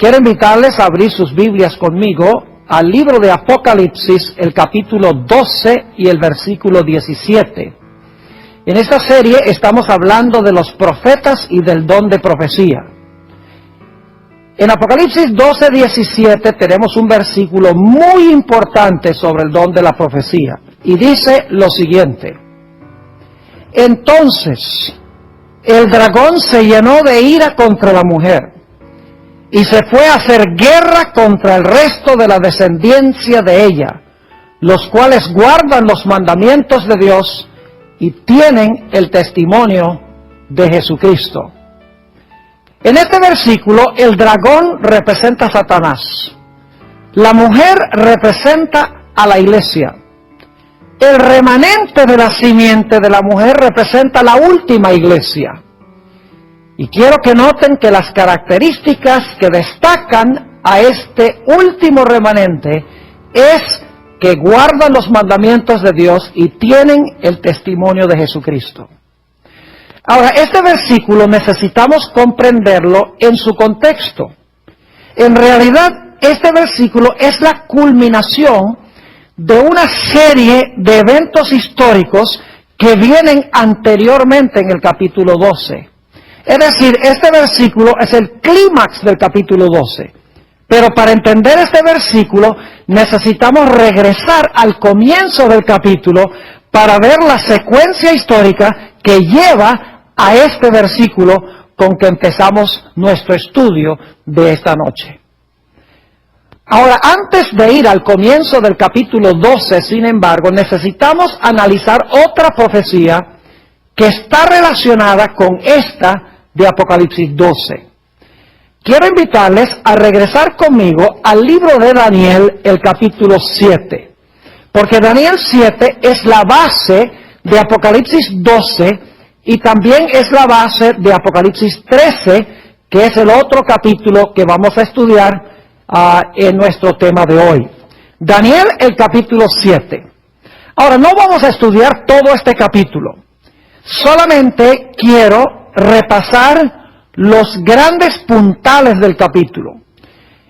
Quiero invitarles a abrir sus Biblias conmigo al libro de Apocalipsis, el capítulo 12 y el versículo 17. En esta serie estamos hablando de los profetas y del don de profecía. En Apocalipsis 12, 17 tenemos un versículo muy importante sobre el don de la profecía. Y dice lo siguiente: entonces el dragón se llenó de ira contra la mujer y se fue a hacer guerra contra el resto de la descendencia de ella, los cuales guardan los mandamientos de Dios y tienen el testimonio de Jesucristo. En este versículo, el dragón representa a Satanás. La mujer representa a la iglesia. El remanente de la simiente de la mujer representa la última iglesia. Y quiero que noten que las características que destacan a este último remanente es que guardan los mandamientos de Dios y tienen el testimonio de Jesucristo. Ahora, este versículo necesitamos comprenderlo en su contexto. En realidad, este versículo es la culminación de una serie de eventos históricos que vienen anteriormente en el capítulo 12. Es decir, este versículo es el clímax del capítulo 12. Pero para entender este versículo necesitamos regresar al comienzo del capítulo para ver la secuencia histórica que lleva a este versículo con que empezamos nuestro estudio de esta noche. Ahora, antes de ir al comienzo del capítulo 12, sin embargo, necesitamos analizar otra profecía que está relacionada con esta de Apocalipsis 12. Quiero invitarles a regresar conmigo al libro de Daniel, el capítulo 7, porque Daniel 7 es la base de Apocalipsis 12 y también es la base de Apocalipsis 13, que es el otro capítulo que vamos a estudiar en nuestro tema de hoy. Daniel, el capítulo 7. Ahora, no vamos a estudiar todo este capítulo. Solamente quiero repasar los grandes puntales del capítulo.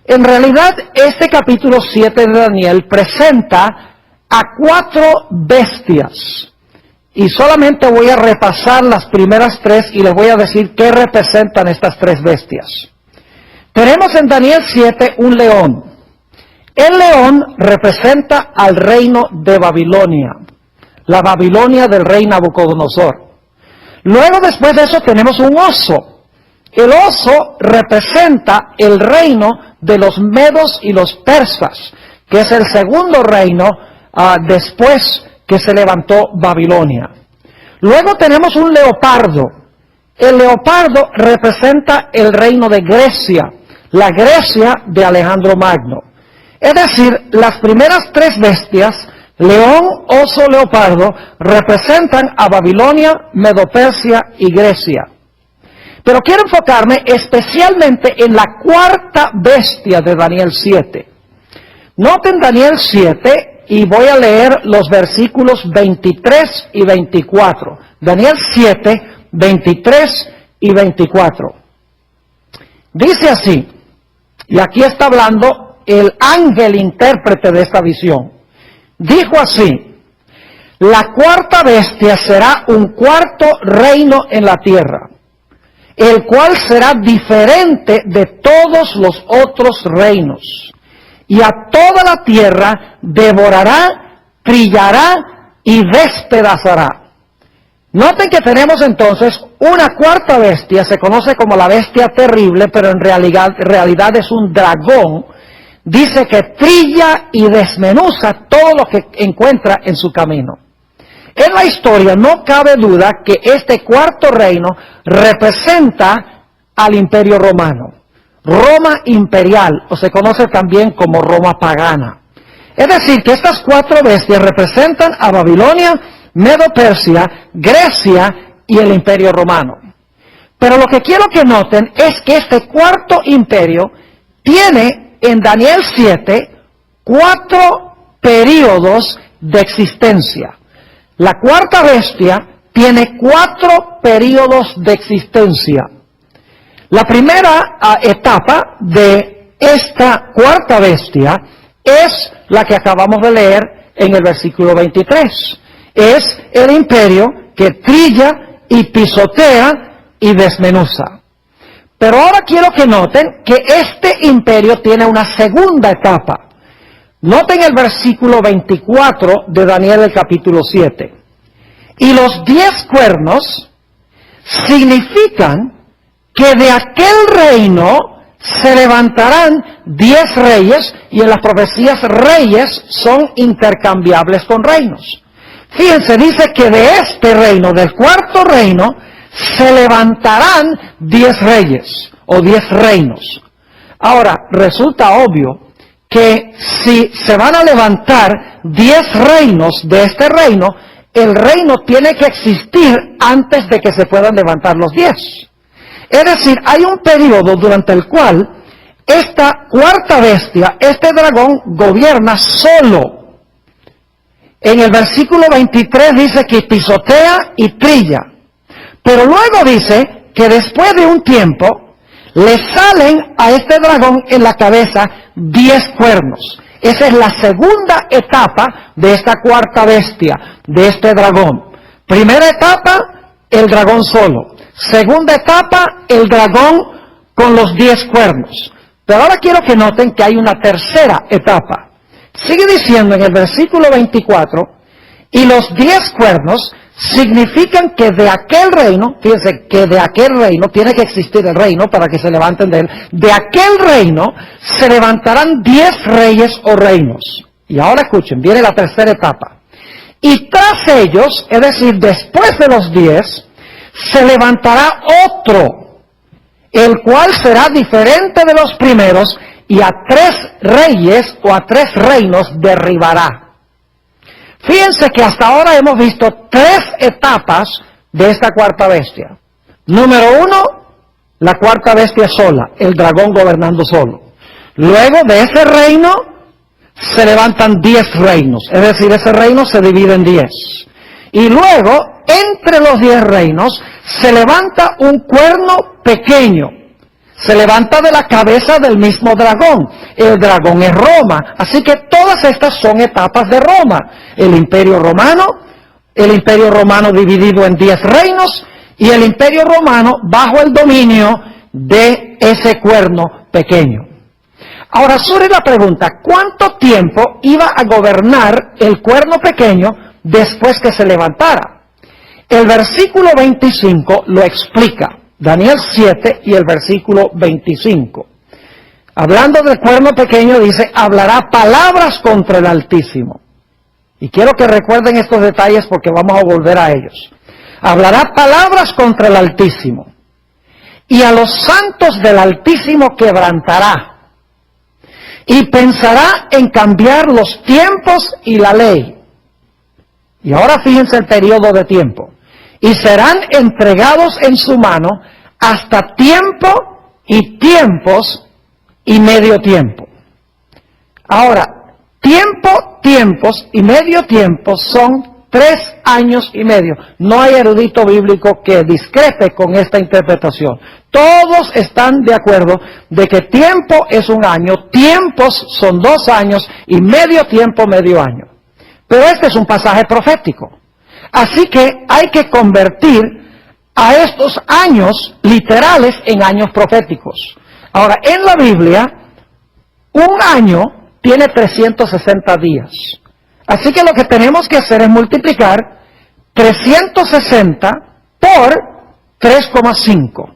En realidad, este capítulo 7 de Daniel presenta a 4 bestias. Y solamente voy a repasar las primeras 3 y les voy a decir qué representan estas 3 bestias. Tenemos en Daniel 7 un león. El león representa al reino de Babilonia, la Babilonia del rey Nabucodonosor. Luego, después de eso, tenemos un oso. El oso representa el reino de los medos y los persas, que es el segundo reino después que se levantó Babilonia. Luego tenemos un leopardo. El leopardo representa el reino de Grecia, la Grecia de Alejandro Magno. Es decir, las primeras 3 bestias, león, oso, leopardo, representan a Babilonia, Medo-Persia y Grecia. Pero quiero enfocarme especialmente en la 4ª bestia de Daniel 7. Noten Daniel 7 y voy a leer los versículos 23 y 24. Daniel 7, 23 y 24. Dice así, y aquí está hablando el ángel intérprete de esta visión. Dijo así: la 4ª bestia será un 4º reino en la tierra, el cual será diferente de todos los otros reinos, y a toda la tierra devorará, trillará y despedazará. Noten que tenemos entonces una 4ª bestia, se conoce como la bestia terrible, pero en realidad es un dragón. Dice que trilla y desmenuza todo lo que encuentra en su camino. En la historia no cabe duda que este 4º reino representa al Imperio Romano. Roma imperial, o se conoce también como Roma pagana. Es decir, que estas 4 bestias representan a Babilonia, Medo-Persia, Grecia y el Imperio Romano. Pero lo que quiero que noten es que este 4º imperio tiene en Daniel 7 4 períodos de existencia. La 4ª bestia tiene 4 períodos de existencia. La primera etapa de esta cuarta bestia es la que acabamos de leer en el versículo 23. Es el imperio que trilla y pisotea y desmenuza. Pero ahora quiero que noten que este imperio tiene una segunda etapa. Noten el versículo 24 de Daniel el capítulo 7. Y los 10 cuernos significan que de aquel reino se levantarán 10 reyes, y en las profecías reyes son intercambiables con reinos. Fíjense, dice que de este reino, del cuarto reino, se levantarán 10 reyes o 10 reinos. Ahora, resulta obvio que si se van a levantar 10 reinos de este reino, el reino tiene que existir antes de que se puedan levantar los 10. Es decir, hay un periodo durante el cual esta cuarta bestia, este dragón, gobierna solo. En el versículo 23 dice que pisotea y trilla. Pero luego dice que después de un tiempo le salen a este dragón en la cabeza 10 cuernos. Esa es la segunda etapa de esta cuarta bestia, de este dragón. Primera etapa, el dragón solo. Segunda etapa, el dragón con los 10 cuernos. Pero ahora quiero que noten que hay una tercera etapa. Sigue diciendo en el versículo 24, y los 10 cuernos significan que de aquel reino, fíjense que de aquel reino, tiene que existir el reino para que se levanten de él, de aquel reino se levantarán 10 reyes o reinos. Y ahora escuchen, viene la tercera etapa. Y tras ellos, es decir, después de los 10, se levantará otro, el cual será diferente de los primeros, y a 3 reyes o a 3 reinos derribará. Fíjense que hasta ahora hemos visto 3 etapas de esta cuarta bestia. Número 1, la cuarta bestia sola, el dragón gobernando solo. Luego de ese reino se levantan 10 reinos, es decir, ese reino se divide en 10. Y luego, entre los 10 reinos, se levanta un cuerno pequeño. Se levanta de la cabeza del mismo dragón. El dragón es Roma. Así que todas estas son etapas de Roma. El imperio romano dividido en 10 reinos, y el imperio romano bajo el dominio de ese cuerno pequeño. Ahora surge la pregunta, ¿cuánto tiempo iba a gobernar el cuerno pequeño después que se levantara? El versículo 25 lo explica. Daniel 7 y el versículo 25. Hablando del cuerno pequeño dice, hablará palabras contra el Altísimo. Y quiero que recuerden estos detalles porque vamos a volver a ellos. Hablará palabras contra el Altísimo. Y a los santos del Altísimo quebrantará. Y pensará en cambiar los tiempos y la ley. Y ahora fíjense el periodo de tiempo. Y serán entregados en su mano hasta tiempo y tiempos y medio tiempo. Ahora, tiempo, tiempos y medio tiempo son 3 años y medio. No hay erudito bíblico que discrepe con esta interpretación. Todos están de acuerdo de que tiempo es un año, tiempos son 2 años y medio tiempo, medio año. Pero este es un pasaje profético. Así que hay que convertir a estos años literales en años proféticos. Ahora, en la Biblia, un año tiene 360 días. Así que lo que tenemos que hacer es multiplicar 360 por 3,5.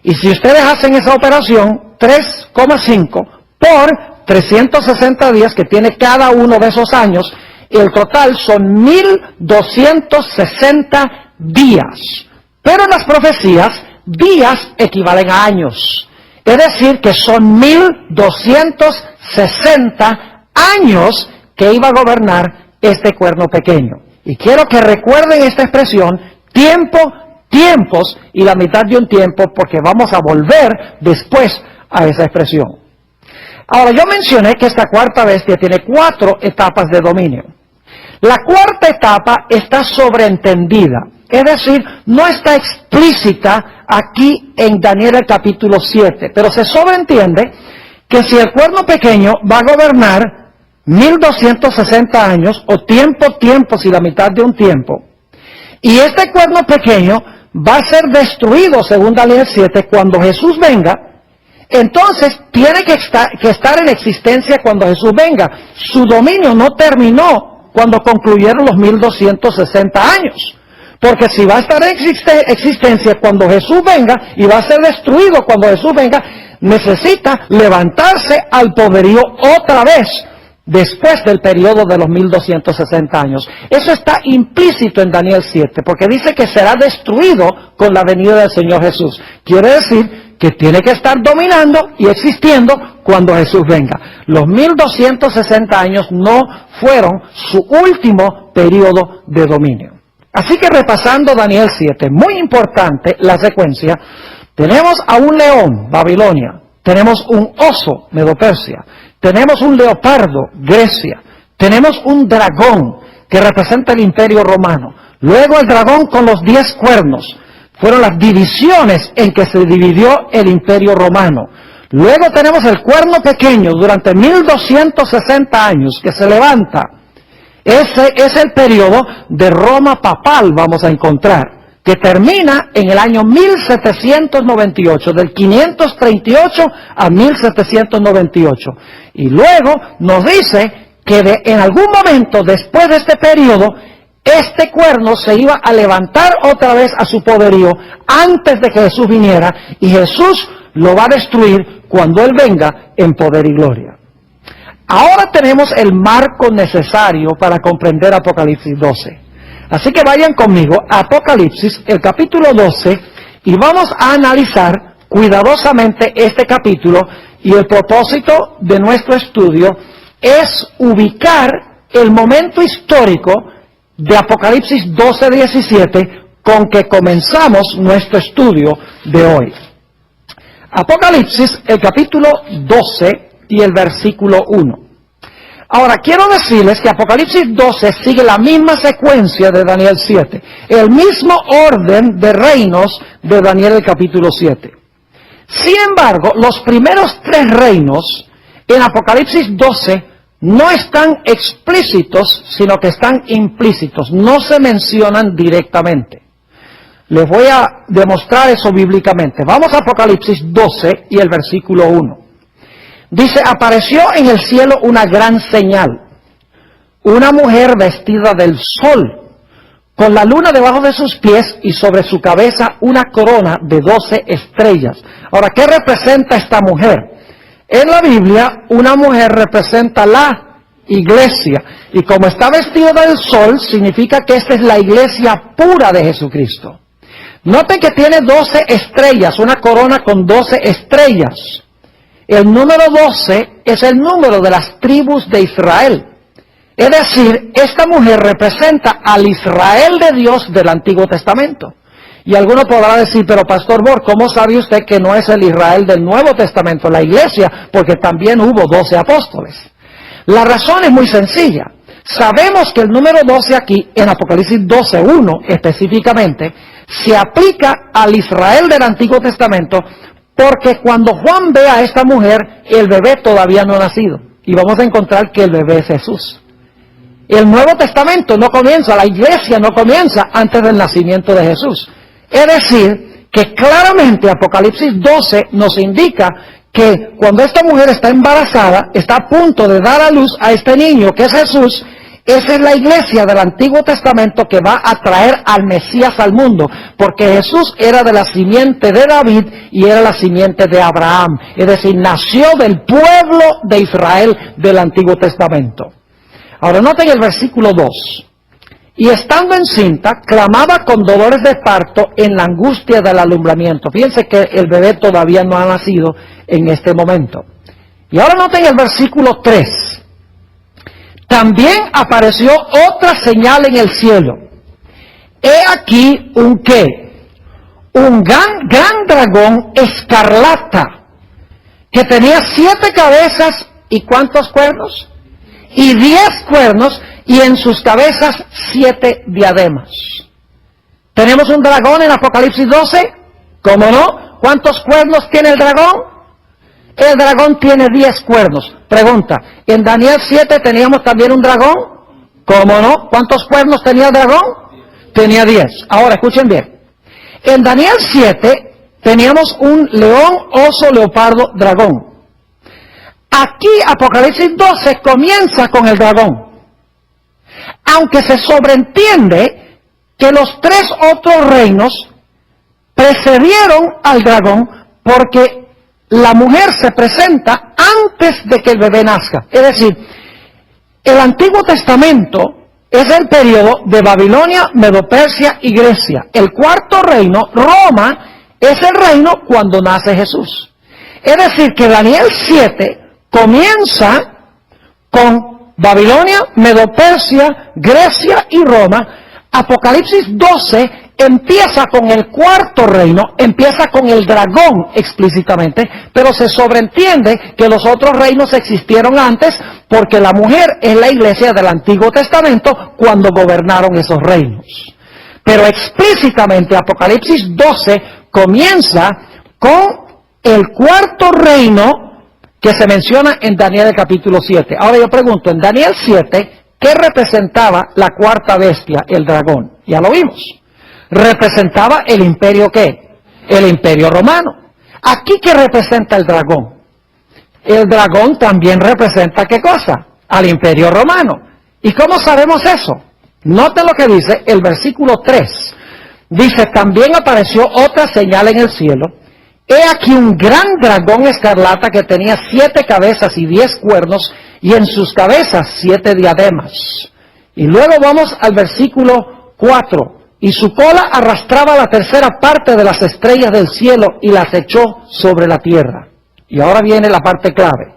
Y si ustedes hacen esa operación, 3,5 por 360 días que tiene cada uno de esos años, el total son 1260 días. Pero en las profecías, días equivalen a años. Es decir, que son 1260 años que iba a gobernar este cuerno pequeño. Y quiero que recuerden esta expresión, tiempo, tiempos y la mitad de un tiempo, porque vamos a volver después a esa expresión. Ahora, yo mencioné que esta cuarta bestia tiene 4 etapas de dominio. La cuarta etapa está sobreentendida, es decir, no está explícita aquí en Daniel el capítulo 7, pero se sobreentiende que si el cuerno pequeño va a gobernar 1260 años, o tiempos y la mitad de un tiempo, y este cuerno pequeño va a ser destruido, según Daniel 7, cuando Jesús venga, entonces tiene que estar en existencia cuando Jesús venga. Su dominio no terminó cuando concluyeron los 1260 años. Porque si va a estar en existencia cuando Jesús venga y va a ser destruido cuando Jesús venga, necesita levantarse al poderío otra vez después del periodo de los 1260 años. Eso está implícito en Daniel 7, porque dice que será destruido con la venida del Señor Jesús. Quiere decir que tiene que estar dominando y existiendo cuando Jesús venga. Los 1260 años no fueron su último periodo de dominio. Así que repasando Daniel 7, muy importante la secuencia, tenemos a un león, Babilonia, tenemos un oso, Medo-Persia, tenemos un leopardo, Grecia, tenemos un dragón que representa el Imperio Romano, luego el dragón con los 10 cuernos, fueron las divisiones en que se dividió el Imperio Romano. Luego tenemos el cuerno pequeño durante 1260 años que se levanta. Ese es el periodo de Roma papal, vamos a encontrar, que termina en el año 1798, del 538 a 1798. Y luego nos dice que en algún momento después de este periodo, este cuerno se iba a levantar otra vez a su poderío antes de que Jesús viniera, y Jesús lo va a destruir cuando Él venga en poder y gloria. Ahora tenemos el marco necesario para comprender Apocalipsis 12. Así que vayan conmigo a Apocalipsis, el capítulo 12, y vamos a analizar cuidadosamente este capítulo, y el propósito de nuestro estudio es ubicar el momento histórico de Apocalipsis 12:17 con que comenzamos nuestro estudio de hoy. Apocalipsis, el capítulo 12 y el versículo 1. Ahora, quiero decirles que Apocalipsis 12 sigue la misma secuencia de Daniel 7, el mismo orden de reinos de Daniel el capítulo 7. Sin embargo, los primeros 3 reinos en Apocalipsis 12 no están explícitos, sino que están implícitos, no se mencionan directamente. Les voy a demostrar eso bíblicamente. Vamos a Apocalipsis 12 y el versículo 1. Dice, apareció en el cielo una gran señal, una mujer vestida del sol, con la luna debajo de sus pies y sobre su cabeza una corona de 12 estrellas. Ahora, ¿qué representa esta mujer? En la Biblia, una mujer representa la iglesia, y como está vestida del sol, significa que esta es la iglesia pura de Jesucristo. Noten que tiene 12 estrellas, una corona con 12 estrellas. El número 12 es el número de las tribus de Israel. Es decir, esta mujer representa al Israel de Dios del Antiguo Testamento. Y alguno podrá decir, pero Pastor Bor, ¿cómo sabe usted que no es el Israel del Nuevo Testamento, la iglesia? Porque también hubo 12 apóstoles. La razón es muy sencilla. Sabemos que el número 12 aquí, en Apocalipsis 12:1 específicamente, se aplica al Israel del Antiguo Testamento, porque cuando Juan ve a esta mujer, el bebé todavía no ha nacido. Y vamos a encontrar que el bebé es Jesús. El Nuevo Testamento no comienza, la iglesia no comienza antes del nacimiento de Jesús. Es decir, que claramente Apocalipsis 12 nos indica que cuando esta mujer está embarazada, está a punto de dar a luz a este niño que es Jesús. Esa es la iglesia del Antiguo Testamento que va a traer al Mesías al mundo, porque Jesús era de la simiente de David y era la simiente de Abraham, es decir, nació del pueblo de Israel del Antiguo Testamento. Ahora noten el versículo 2. Y estando encinta, clamaba con dolores de parto en la angustia del alumbramiento. Fíjense que el bebé todavía no ha nacido en este momento. Y ahora noten el versículo 3. También apareció otra señal en el cielo. He aquí un ¿qué? Un gran dragón escarlata, que tenía 7 cabezas y ¿cuántos cuernos? Y 10 cuernos, y en sus cabezas 7 diademas. ¿Tenemos un dragón en Apocalipsis 12? ¿Cómo no? ¿Cuántos cuernos tiene el dragón? El dragón tiene 10 cuernos. Pregunta, ¿en Daniel 7 teníamos también un dragón? ¿Cómo no? ¿Cuántos cuernos tenía el dragón? Tenía 10. Ahora, escuchen bien. En Daniel 7 teníamos un león, oso, leopardo, dragón. Aquí Apocalipsis 12 comienza con el dragón. Aunque se sobreentiende que los 3 otros reinos precedieron al dragón porque la mujer se presenta antes de que el bebé nazca. Es decir, el Antiguo Testamento es el periodo de Babilonia, Medo-Persia y Grecia. El cuarto reino, Roma, es el reino cuando nace Jesús. Es decir, que Daniel 7 comienza con Babilonia, Medo-Persia, Grecia y Roma. Apocalipsis 12 empieza con el cuarto reino, empieza con el dragón explícitamente, pero se sobreentiende que los otros reinos existieron antes porque la mujer es la iglesia del Antiguo Testamento cuando gobernaron esos reinos. Pero explícitamente Apocalipsis 12 comienza con el cuarto reino que se menciona en Daniel capítulo 7. Ahora yo pregunto, en Daniel 7, ¿qué representaba la cuarta bestia, el dragón? Ya lo vimos. Representaba el imperio ¿qué? El imperio romano. Aquí, ¿qué representa el dragón? El dragón también representa ¿qué cosa? Al imperio romano. ¿Y cómo sabemos eso? Noten lo que dice el versículo 3. Dice, también apareció otra señal en el cielo. He aquí un gran dragón escarlata que tenía 7 cabezas y 10 cuernos, y en sus cabezas 7 diademas. Y luego vamos al versículo 4. Y su cola arrastraba la tercera parte de las estrellas del cielo y las echó sobre la tierra. Y ahora viene la parte clave.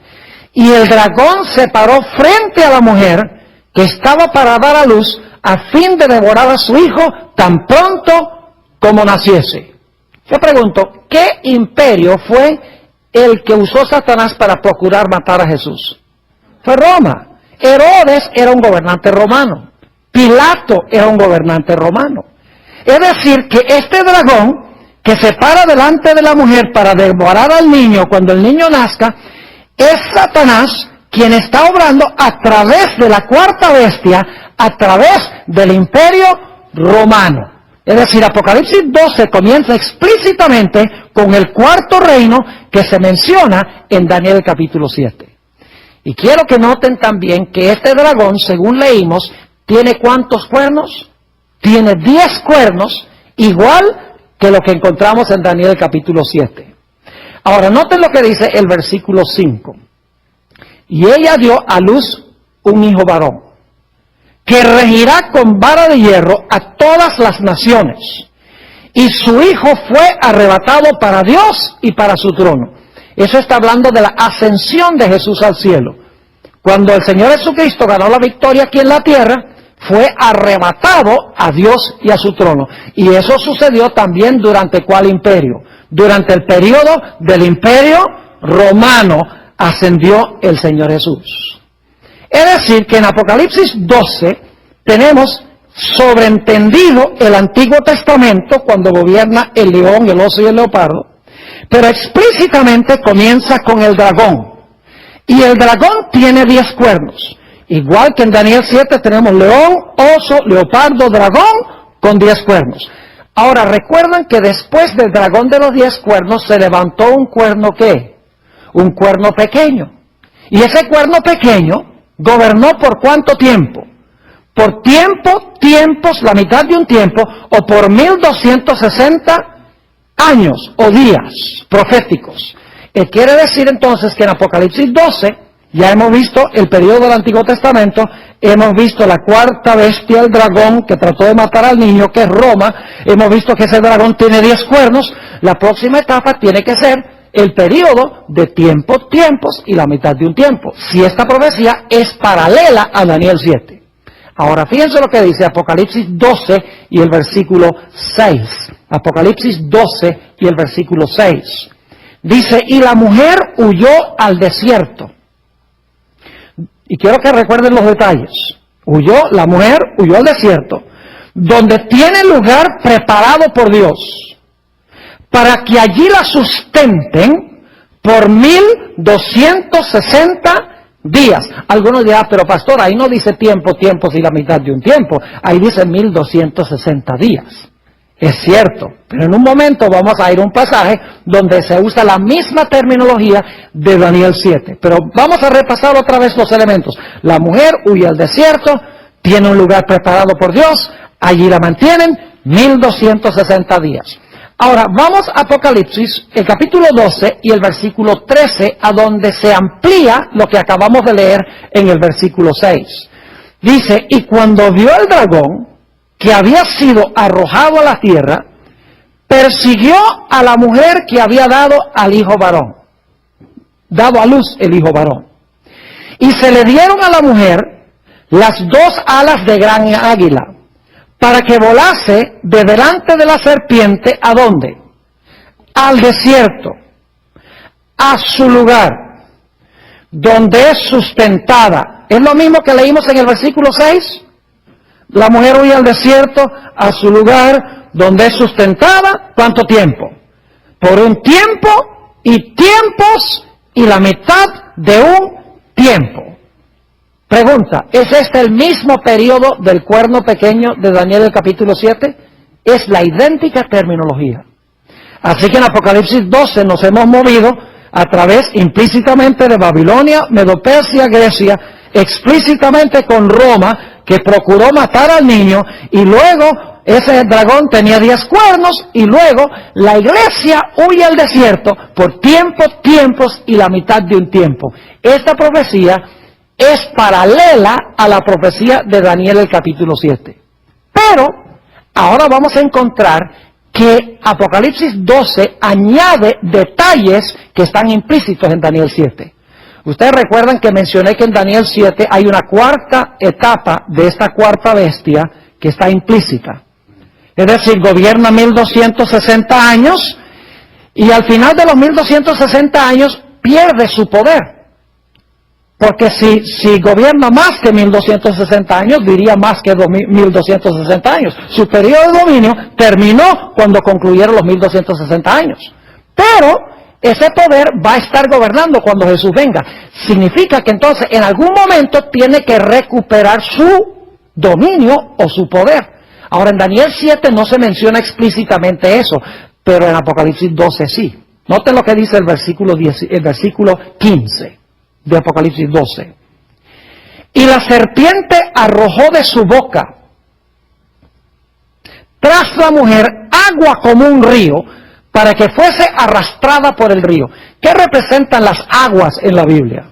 Y el dragón se paró frente a la mujer que estaba para dar a luz, a fin de devorar a su hijo tan pronto como naciese. Yo pregunto, ¿qué imperio fue el que usó Satanás para procurar matar a Jesús? Fue Roma. Herodes era un gobernante romano. Pilato era un gobernante romano. Es decir, que este dragón que se para delante de la mujer para devorar al niño cuando el niño nazca, es Satanás quien está obrando a través de la cuarta bestia, a través del imperio romano. Es decir, Apocalipsis 12 comienza explícitamente con el cuarto reino que se menciona en Daniel capítulo 7. Y quiero que noten también que este dragón, según leímos, ¿tiene cuántos cuernos? Tiene 10 cuernos, igual que lo que encontramos en Daniel capítulo 7. Ahora, noten lo que dice el versículo 5. Y ella dio a luz un hijo varón, que regirá con vara de hierro a todas las naciones. Y su hijo fue arrebatado para Dios y para su trono. Eso está hablando de la ascensión de Jesús al cielo. Cuando el Señor Jesucristo ganó la victoria aquí en la tierra, fue arrebatado a Dios y a su trono. Y eso sucedió también durante ¿cuál imperio? Durante el periodo del imperio romano ascendió el Señor Jesús. Es decir, que en Apocalipsis 12 tenemos sobreentendido el Antiguo Testamento cuando gobierna el león, el oso y el leopardo, pero explícitamente comienza con el dragón. Y el dragón tiene 10 cuernos. Igual que en Daniel 7 tenemos león, oso, leopardo, dragón con 10 cuernos. Ahora, recuerdan que después del dragón de los 10 cuernos se levantó un cuerno ¿qué? Un cuerno pequeño. Y ese cuerno pequeño gobernó ¿por cuánto tiempo? Por tiempos, la mitad de un tiempo, o por 1260 años o días proféticos. Quiere decir entonces que en Apocalipsis 12 ya hemos visto el periodo del Antiguo Testamento, hemos visto la cuarta bestia, el dragón, que trató de matar al niño, que es Roma, hemos visto que ese dragón tiene 10 cuernos. La próxima etapa tiene que ser el periodo de tiempos y la mitad de un tiempo. Si esta profecía es paralela a Daniel 7. Ahora fíjense lo que dice Apocalipsis 12 y el versículo 6. Apocalipsis 12 y el versículo 6. Dice, y la mujer huyó al desierto. Y quiero que recuerden los detalles. La mujer huyó al desierto, donde tiene lugar preparado por Dios, para que allí la sustenten por 1260 días. Algunos dirán, pero pastor, ahí no dice tiempos y la mitad de un tiempo. Ahí dice 1260 días. Es cierto, pero en un momento vamos a ir a un pasaje donde se usa la misma terminología de Daniel 7. Pero vamos a repasar otra vez los elementos. La mujer huye al desierto, tiene un lugar preparado por Dios, allí la mantienen 1260 días. Ahora, vamos a Apocalipsis, el capítulo 12 y el versículo 13, a donde se amplía lo que acabamos de leer en el versículo 6. Dice, y cuando vio el dragón, que había sido arrojado a la tierra, persiguió a la mujer que había dado al hijo varón, dado a luz el hijo varón. Y se le dieron a la mujer las dos alas de gran águila, para que volase de delante de la serpiente, ¿a dónde? Al desierto, a su lugar, donde es sustentada. ¿Es lo mismo que leímos en el versículo 6? La mujer huye al desierto, a su lugar, donde es sustentada. ¿Cuánto tiempo? Por un tiempo y tiempos y la mitad de un tiempo. Pregunta, ¿es este el mismo periodo del cuerno pequeño de Daniel el capítulo 7? Es la idéntica terminología. Así que en Apocalipsis 12 nos hemos movido a través implícitamente de Babilonia, Medo-Persia, Grecia, explícitamente con Roma, que procuró matar al niño, y luego ese dragón tenía 10 cuernos, y luego la iglesia huye al desierto por tiempos y la mitad de un tiempo. Esta profecía es paralela a la profecía de Daniel el capítulo 7. Pero ahora vamos a encontrar que Apocalipsis 12 añade detalles que están implícitos en Daniel 7. Ustedes recuerdan que mencioné que en Daniel 7 hay una cuarta etapa de esta cuarta bestia que está implícita. Es decir, gobierna 1260 años y al final de los 1260 años pierde su poder. Porque si gobierna más que 1260 años, diría más que 1260 años. Su periodo de dominio terminó cuando concluyeron los 1260 años. Pero ese poder va a estar gobernando cuando Jesús venga. Significa que entonces en algún momento tiene que recuperar su dominio o su poder. Ahora en Daniel 7 no se menciona explícitamente eso, pero en Apocalipsis 12 sí. Noten lo que dice el versículo 15. De Apocalipsis 12. Y la serpiente arrojó de su boca tras la mujer agua como un río, para que fuese arrastrada por el río. ¿Qué representan las aguas en la Biblia?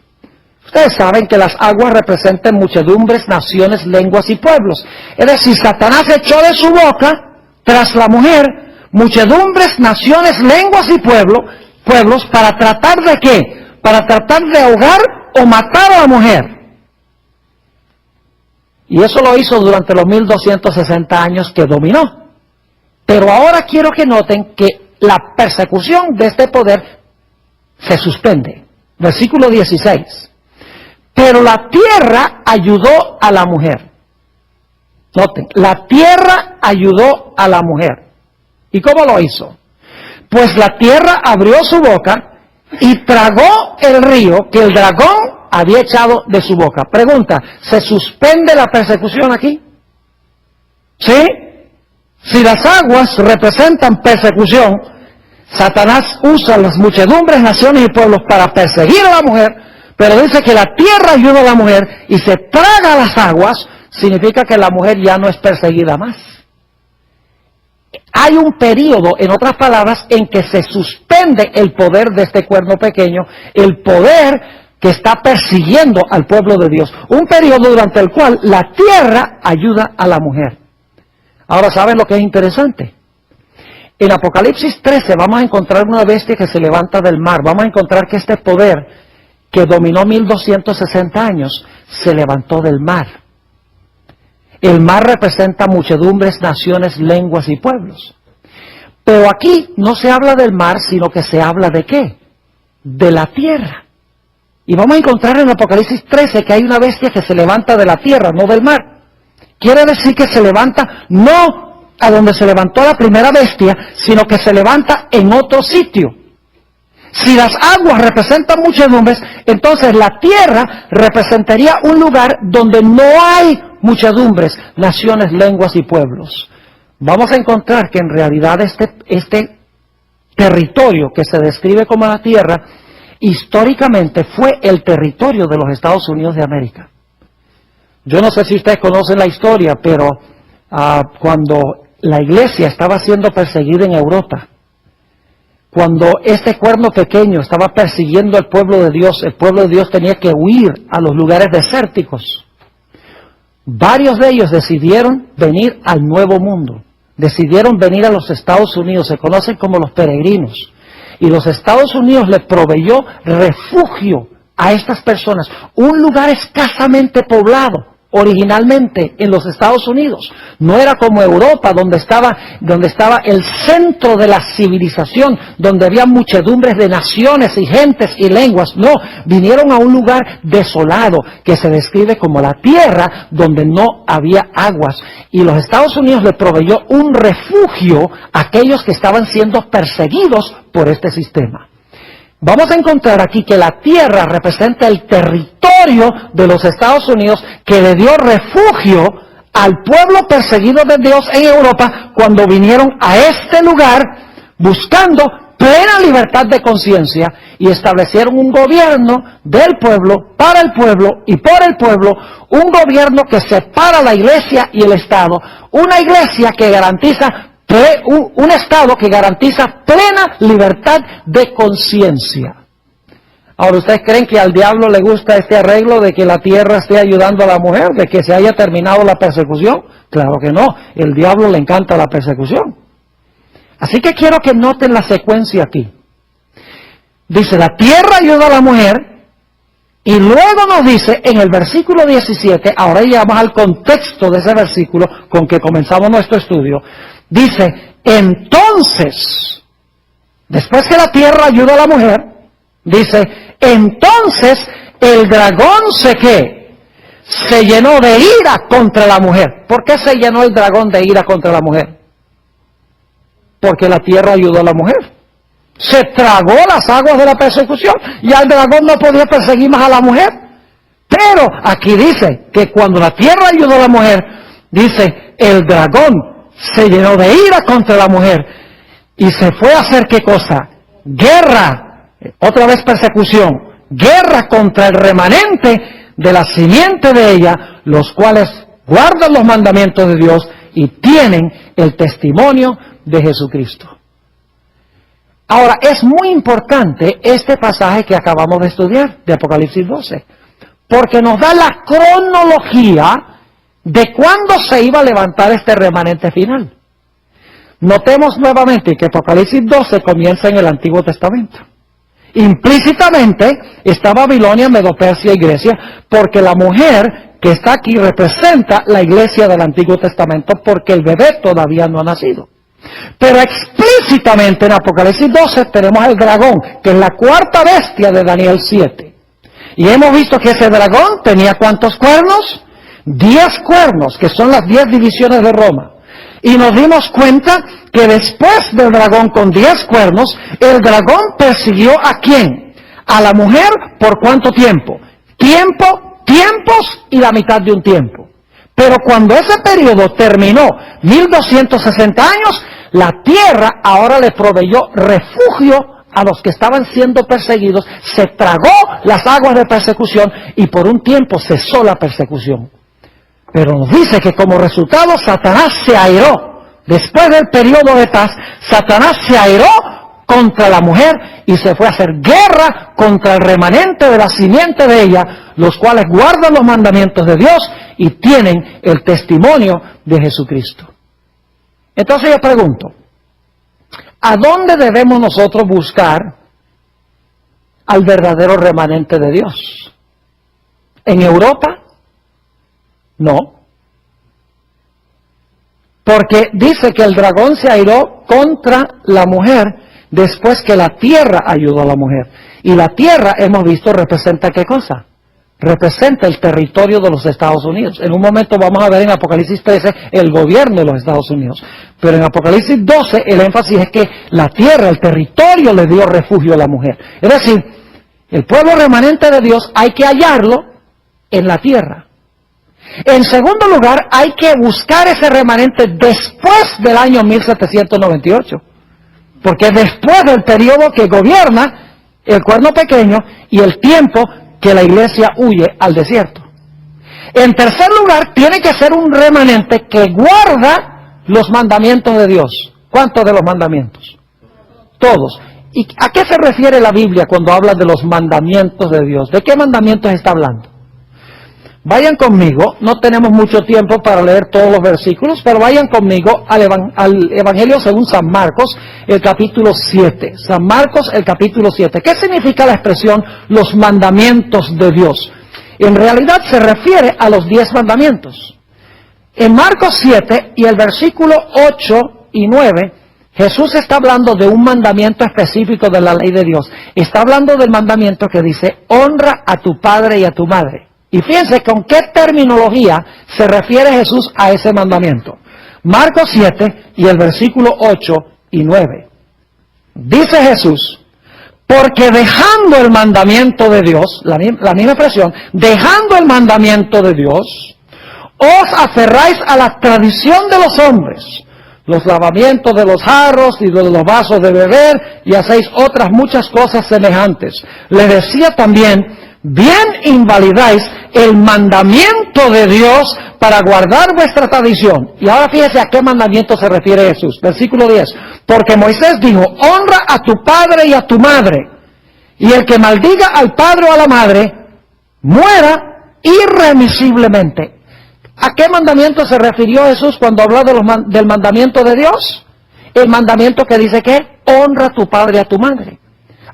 Ustedes saben que las aguas representan muchedumbres, naciones, lenguas y pueblos. Es decir, Satanás echó de su boca tras la mujer muchedumbres, naciones, lenguas y pueblos, ¿para tratar de qué? Para tratar de ahogar o matar a la mujer. Y eso lo hizo durante los 1260 años que dominó. Pero ahora quiero que noten que la persecución de este poder se suspende. Versículo 16. Pero la tierra ayudó a la mujer. Noten, la tierra ayudó a la mujer. ¿Y cómo lo hizo? Pues la tierra abrió su boca y tragó el río que el dragón había echado de su boca. Pregunta, ¿se suspende la persecución aquí? ¿Sí? Si las aguas representan persecución, Satanás usa las muchedumbres, naciones y pueblos para perseguir a la mujer, pero dice que la tierra ayuda a la mujer y se traga las aguas, significa que la mujer ya no es perseguida más. Hay un periodo, en otras palabras, en que se suspende el poder de este cuerno pequeño, el poder que está persiguiendo al pueblo de Dios. Un periodo durante el cual la tierra ayuda a la mujer. Ahora, ¿saben lo que es interesante? En Apocalipsis 13 vamos a encontrar una bestia que se levanta del mar. Vamos a encontrar que este poder que dominó 1260 años se levantó del mar. El mar representa muchedumbres, naciones, lenguas y pueblos. Pero aquí no se habla del mar, sino que se habla ¿de qué? De la tierra. Y vamos a encontrar en Apocalipsis 13 que hay una bestia que se levanta de la tierra, no del mar. Quiere decir que se levanta no a donde se levantó la primera bestia, sino que se levanta en otro sitio. Si las aguas representan muchedumbres, entonces la tierra representaría un lugar donde no hay muchedumbres, naciones, lenguas y pueblos. Vamos a encontrar que en realidad este territorio que se describe como la tierra, históricamente fue el territorio de los Estados Unidos de América. Yo no sé si ustedes conocen la historia, pero cuando la iglesia estaba siendo perseguida en Europa, cuando este cuerno pequeño estaba persiguiendo al pueblo de Dios, el pueblo de Dios tenía que huir a los lugares desérticos. Varios de ellos decidieron venir al Nuevo Mundo, decidieron venir a los Estados Unidos, se conocen como los peregrinos. Y los Estados Unidos les proveyó refugio a estas personas, un lugar escasamente poblado originalmente en los Estados Unidos. No era como Europa, donde estaba el centro de la civilización, donde había muchedumbres de naciones y gentes y lenguas. No, vinieron a un lugar desolado que se describe como la tierra donde no había aguas. Y los Estados Unidos le proveyó un refugio a aquellos que estaban siendo perseguidos por este sistema. Vamos a encontrar aquí que la tierra representa el territorio de los Estados Unidos que le dio refugio al pueblo perseguido de Dios en Europa cuando vinieron a este lugar buscando plena libertad de conciencia y establecieron un gobierno del pueblo, para el pueblo y por el pueblo, un gobierno que separa la iglesia y el Estado, una iglesia que garantiza un Estado que garantiza plena libertad de conciencia. Ahora, ¿ustedes creen que al diablo le gusta este arreglo de que la tierra esté ayudando a la mujer, de que se haya terminado la persecución? Claro que no, el diablo le encanta la persecución. Así que quiero que noten la secuencia aquí. Dice, la tierra ayuda a la mujer, y luego nos dice en el versículo 17, ahora llegamos al contexto de ese versículo con que comenzamos nuestro estudio. Dice, entonces, después que la tierra ayuda a la mujer, dice, entonces el dragón se llenó de ira contra la mujer. ¿Por qué se llenó el dragón de ira contra la mujer? Porque la tierra ayudó a la mujer. Se tragó las aguas de la persecución y el dragón no podía perseguir más a la mujer. Pero aquí dice que cuando la tierra ayudó a la mujer, dice, el dragón se llenó de ira contra la mujer y se fue a hacer ¿qué cosa? Guerra, otra vez persecución, guerra contra el remanente de la simiente de ella, los cuales guardan los mandamientos de Dios y tienen el testimonio de Jesucristo. Ahora, es muy importante este pasaje que acabamos de estudiar, de Apocalipsis 12, porque nos da la cronología de cuándo se iba a levantar este remanente final. Notemos nuevamente que Apocalipsis 12 comienza en el Antiguo Testamento. Implícitamente está Babilonia, Medo-Persia y Grecia, porque la mujer que está aquí representa la iglesia del Antiguo Testamento, porque el bebé todavía no ha nacido. Pero explícitamente en Apocalipsis 12 tenemos el dragón, que es la cuarta bestia de Daniel 7. Y hemos visto que ese dragón tenía ¿cuántos cuernos? 10 cuernos, que son las 10 divisiones de Roma. Y nos dimos cuenta que después del dragón con 10 cuernos, el dragón persiguió ¿a quién? A la mujer, ¿por cuánto tiempo? Tiempos y la mitad de un tiempo. Pero cuando ese periodo terminó, 1260 años, la tierra ahora le proveyó refugio a los que estaban siendo perseguidos, se tragó las aguas de persecución y por un tiempo cesó la persecución. Pero nos dice que como resultado Satanás se airó. Después del periodo de paz, Satanás se airó contra la mujer y se fue a hacer guerra contra el remanente de la simiente de ella, los cuales guardan los mandamientos de Dios y tienen el testimonio de Jesucristo. Entonces yo pregunto, ¿a dónde debemos nosotros buscar al verdadero remanente de Dios? ¿En Europa? No. Porque dice que el dragón se airó contra la mujer después que la tierra ayudó a la mujer. Y la tierra, hemos visto, representa ¿qué cosa? representa el territorio de los Estados Unidos. En un momento vamos a ver en Apocalipsis 13 el gobierno de los Estados Unidos. Pero en Apocalipsis 12 el énfasis es que la tierra, el territorio le dio refugio a la mujer. Es decir, el pueblo remanente de Dios hay que hallarlo en la tierra. En segundo lugar, hay que buscar ese remanente después del año 1798. Porque después del periodo que gobierna el cuerno pequeño y el tiempo que la iglesia huye al desierto. En tercer lugar, tiene que ser un remanente que guarda los mandamientos de Dios. ¿Cuántos de los mandamientos? Todos. ¿Y a qué se refiere la Biblia cuando habla de los mandamientos de Dios? ¿De qué mandamientos está hablando? Vayan conmigo, no tenemos mucho tiempo para leer todos los versículos, pero vayan conmigo al Evangelio según San Marcos, el capítulo 7. San Marcos, el capítulo 7. ¿Qué significa la expresión los mandamientos de Dios? En realidad se refiere a los 10 mandamientos. En Marcos 7 y el versículo 8 y 9, Jesús está hablando de un mandamiento específico de la ley de Dios. Está hablando del mandamiento que dice, honra a tu padre y a tu madre. Y fíjense con qué terminología se refiere Jesús a ese mandamiento. Marcos 7 y el versículo 8 y 9. Dice Jesús, porque dejando el mandamiento de Dios, la misma expresión, dejando el mandamiento de Dios, os aferráis a la tradición de los hombres, los lavamientos de los jarros y de los vasos de beber, y hacéis otras muchas cosas semejantes. Les decía también, bien invalidáis el mandamiento de Dios para guardar vuestra tradición. Y ahora fíjese a qué mandamiento se refiere Jesús. Versículo 10. Porque Moisés dijo, honra a tu padre y a tu madre, y el que maldiga al padre o a la madre, muera irremisiblemente. ¿A qué mandamiento se refirió Jesús cuando habló del mandamiento de Dios? El mandamiento que dice que honra a tu padre y a tu madre.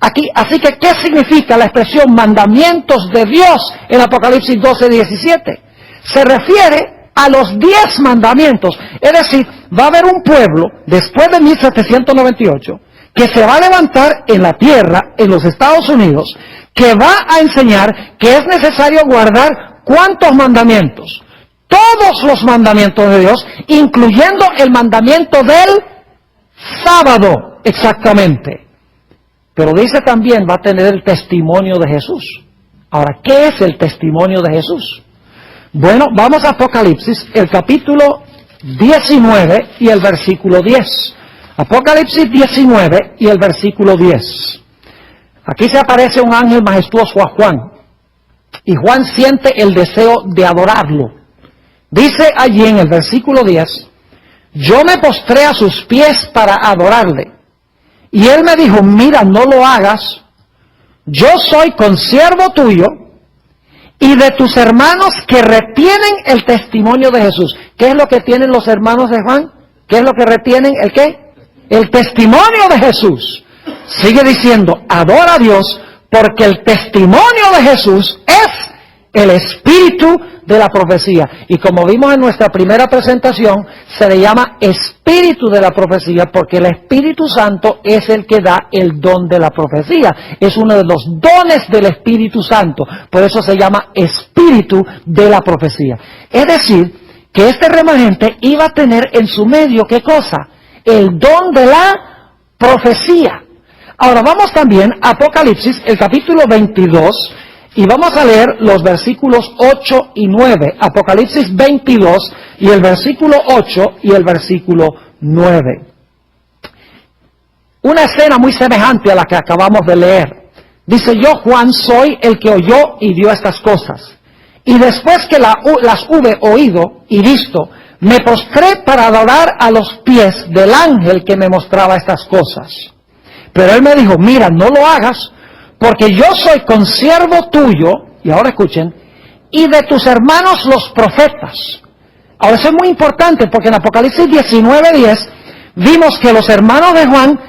Aquí, así que, ¿qué significa la expresión mandamientos de Dios en Apocalipsis 12:17? Se refiere a los 10 mandamientos. Es decir, va a haber un pueblo, después de 1798, que se va a levantar en la tierra, en los Estados Unidos, que va a enseñar que es necesario guardar ¿cuántos mandamientos? Todos los mandamientos de Dios, incluyendo el mandamiento del sábado, exactamente. Pero dice también va a tener el testimonio de Jesús. Ahora, ¿qué es el testimonio de Jesús? Bueno, vamos a Apocalipsis, el capítulo 19 y el versículo 10. Apocalipsis 19 y el versículo 10. Aquí se aparece un ángel majestuoso a Juan. Y Juan siente el deseo de adorarlo. Dice allí en el versículo 10, yo me postré a sus pies para adorarle. Y él me dijo, mira, no lo hagas, yo soy consiervo tuyo y de tus hermanos que retienen el testimonio de Jesús. ¿Qué es lo que tienen los hermanos de Juan? ¿Qué es lo que retienen? ¿El qué? El testimonio de Jesús. Sigue diciendo, adora a Dios porque el testimonio de Jesús es el espíritu de la profecía. Y como vimos en nuestra primera presentación, se le llama espíritu de la profecía porque el Espíritu Santo es el que da el don de la profecía. Es uno de los dones del Espíritu Santo. Por eso se llama espíritu de la profecía. Es decir, que este remanente iba a tener en su medio, ¿qué cosa? El don de la profecía. Ahora vamos también a Apocalipsis, el capítulo 22, y vamos a leer los versículos 8 y 9. Apocalipsis 22 y el versículo 8 y el versículo 9. Una escena muy semejante a la que acabamos de leer. Dice, yo Juan soy el que oyó y vio estas cosas. Y después que las hube oído y visto, me postré para adorar a los pies del ángel que me mostraba estas cosas. Pero él me dijo, mira, no lo hagas, porque yo soy consiervo tuyo, y ahora escuchen, y de tus hermanos los profetas. Ahora eso es muy importante, porque en Apocalipsis 19:10 vimos que los hermanos de Juan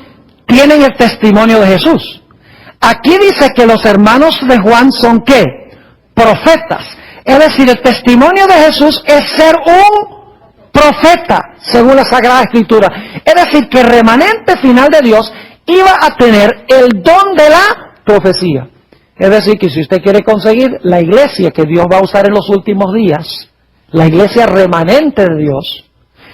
tienen el testimonio de Jesús. Aquí dice que los hermanos de Juan son ¿qué? Profetas. Es decir, el testimonio de Jesús es ser un profeta, según la Sagrada Escritura. Es decir, que el remanente final de Dios iba a tener el don de la profecía. Es decir, que si usted quiere conseguir la iglesia que Dios va a usar en los últimos días, la iglesia remanente de Dios,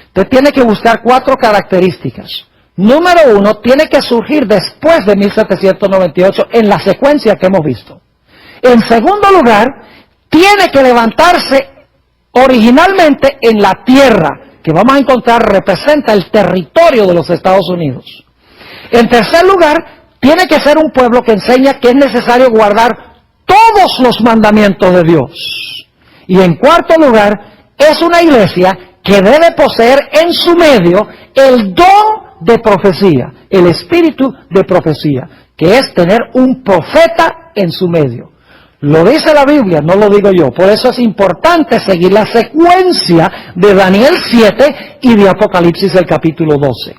usted tiene que buscar 4 características. Número 1, tiene que surgir después de 1798 en la secuencia que hemos visto. En segundo lugar, tiene que levantarse originalmente en la tierra, que vamos a encontrar representa el territorio de los Estados Unidos. En tercer lugar, tiene que ser un pueblo que enseña que es necesario guardar todos los mandamientos de Dios. Y en cuarto lugar, es una iglesia que debe poseer en su medio el don de profecía, el espíritu de profecía, que es tener un profeta en su medio. Lo dice la Biblia, no lo digo yo. Por eso es importante seguir la secuencia de Daniel 7 y de Apocalipsis el capítulo 12.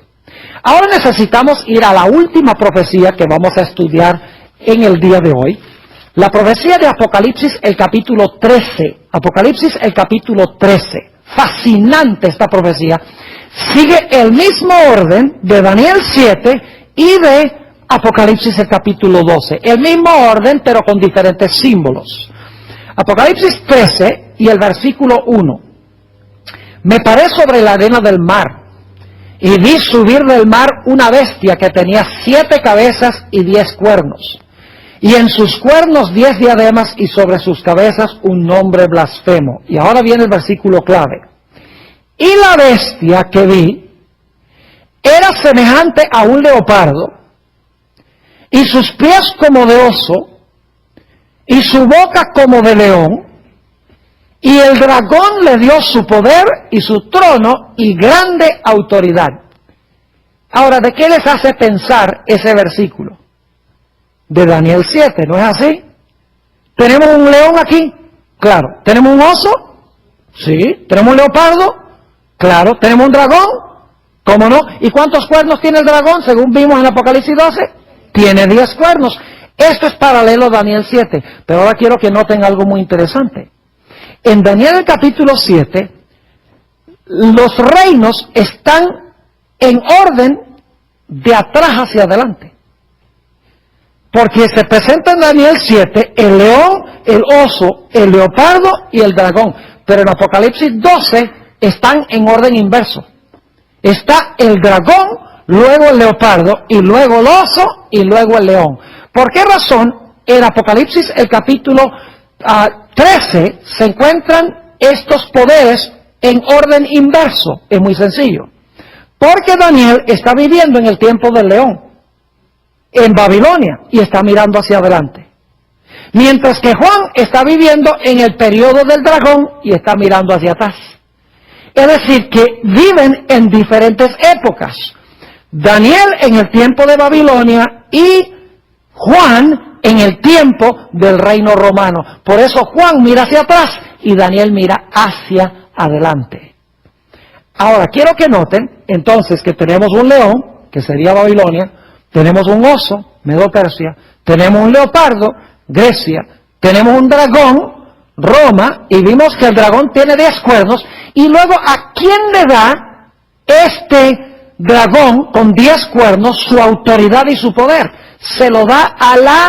Ahora necesitamos ir a la última profecía que vamos a estudiar en el día de hoy. La profecía de Apocalipsis el capítulo 13. Apocalipsis el capítulo 13. Fascinante esta profecía. Sigue el mismo orden de Daniel 7 y de Apocalipsis el capítulo 12. El mismo orden, pero con diferentes símbolos. Apocalipsis 13 y el versículo 1. Me paré sobre la arena del mar y vi subir del mar una bestia que tenía 7 cabezas y 10 cuernos. Y en sus cuernos 10 diademas y sobre sus cabezas un nombre blasfemo. Y ahora viene el versículo clave. Y la bestia que vi era semejante a un leopardo, y sus pies como de oso, y su boca como de león, y el dragón le dio su poder y su trono y grande autoridad. Ahora, ¿de qué les hace pensar ese versículo? De Daniel 7, ¿no es así? ¿Tenemos un león aquí? Claro. ¿Tenemos un oso? Sí. ¿Tenemos un leopardo? Claro. ¿Tenemos un dragón? ¿Cómo no? ¿Y cuántos cuernos tiene el dragón? Según vimos en Apocalipsis 12, tiene 10 cuernos. Esto es paralelo a Daniel 7, pero ahora quiero que noten algo muy interesante. En Daniel el capítulo 7, los reinos están en orden de atrás hacia adelante. Porque se presenta en Daniel 7 el león, el oso, el leopardo y el dragón. Pero en Apocalipsis 12 están en orden inverso. Está el dragón, luego el leopardo, y luego el oso, y luego el león. ¿Por qué razón en Apocalipsis el capítulo 13 se encuentran estos poderes en orden inverso? Es muy sencillo. Porque Daniel está viviendo en el tiempo del león, en Babilonia, y está mirando hacia adelante. Mientras que Juan está viviendo en el periodo del dragón y está mirando hacia atrás. Es decir, que viven en diferentes épocas. Daniel en el tiempo de Babilonia y Juan en el tiempo del reino romano. Por eso Juan mira hacia atrás y Daniel mira hacia adelante. Ahora, quiero que noten entonces que tenemos un león, que sería Babilonia, tenemos un oso, Medo-Persia, tenemos un leopardo, Grecia, tenemos un dragón, Roma, y vimos que el dragón tiene 10 cuernos, y luego ¿a quién le da este dragón con 10 cuernos su autoridad y su poder? Se lo da a la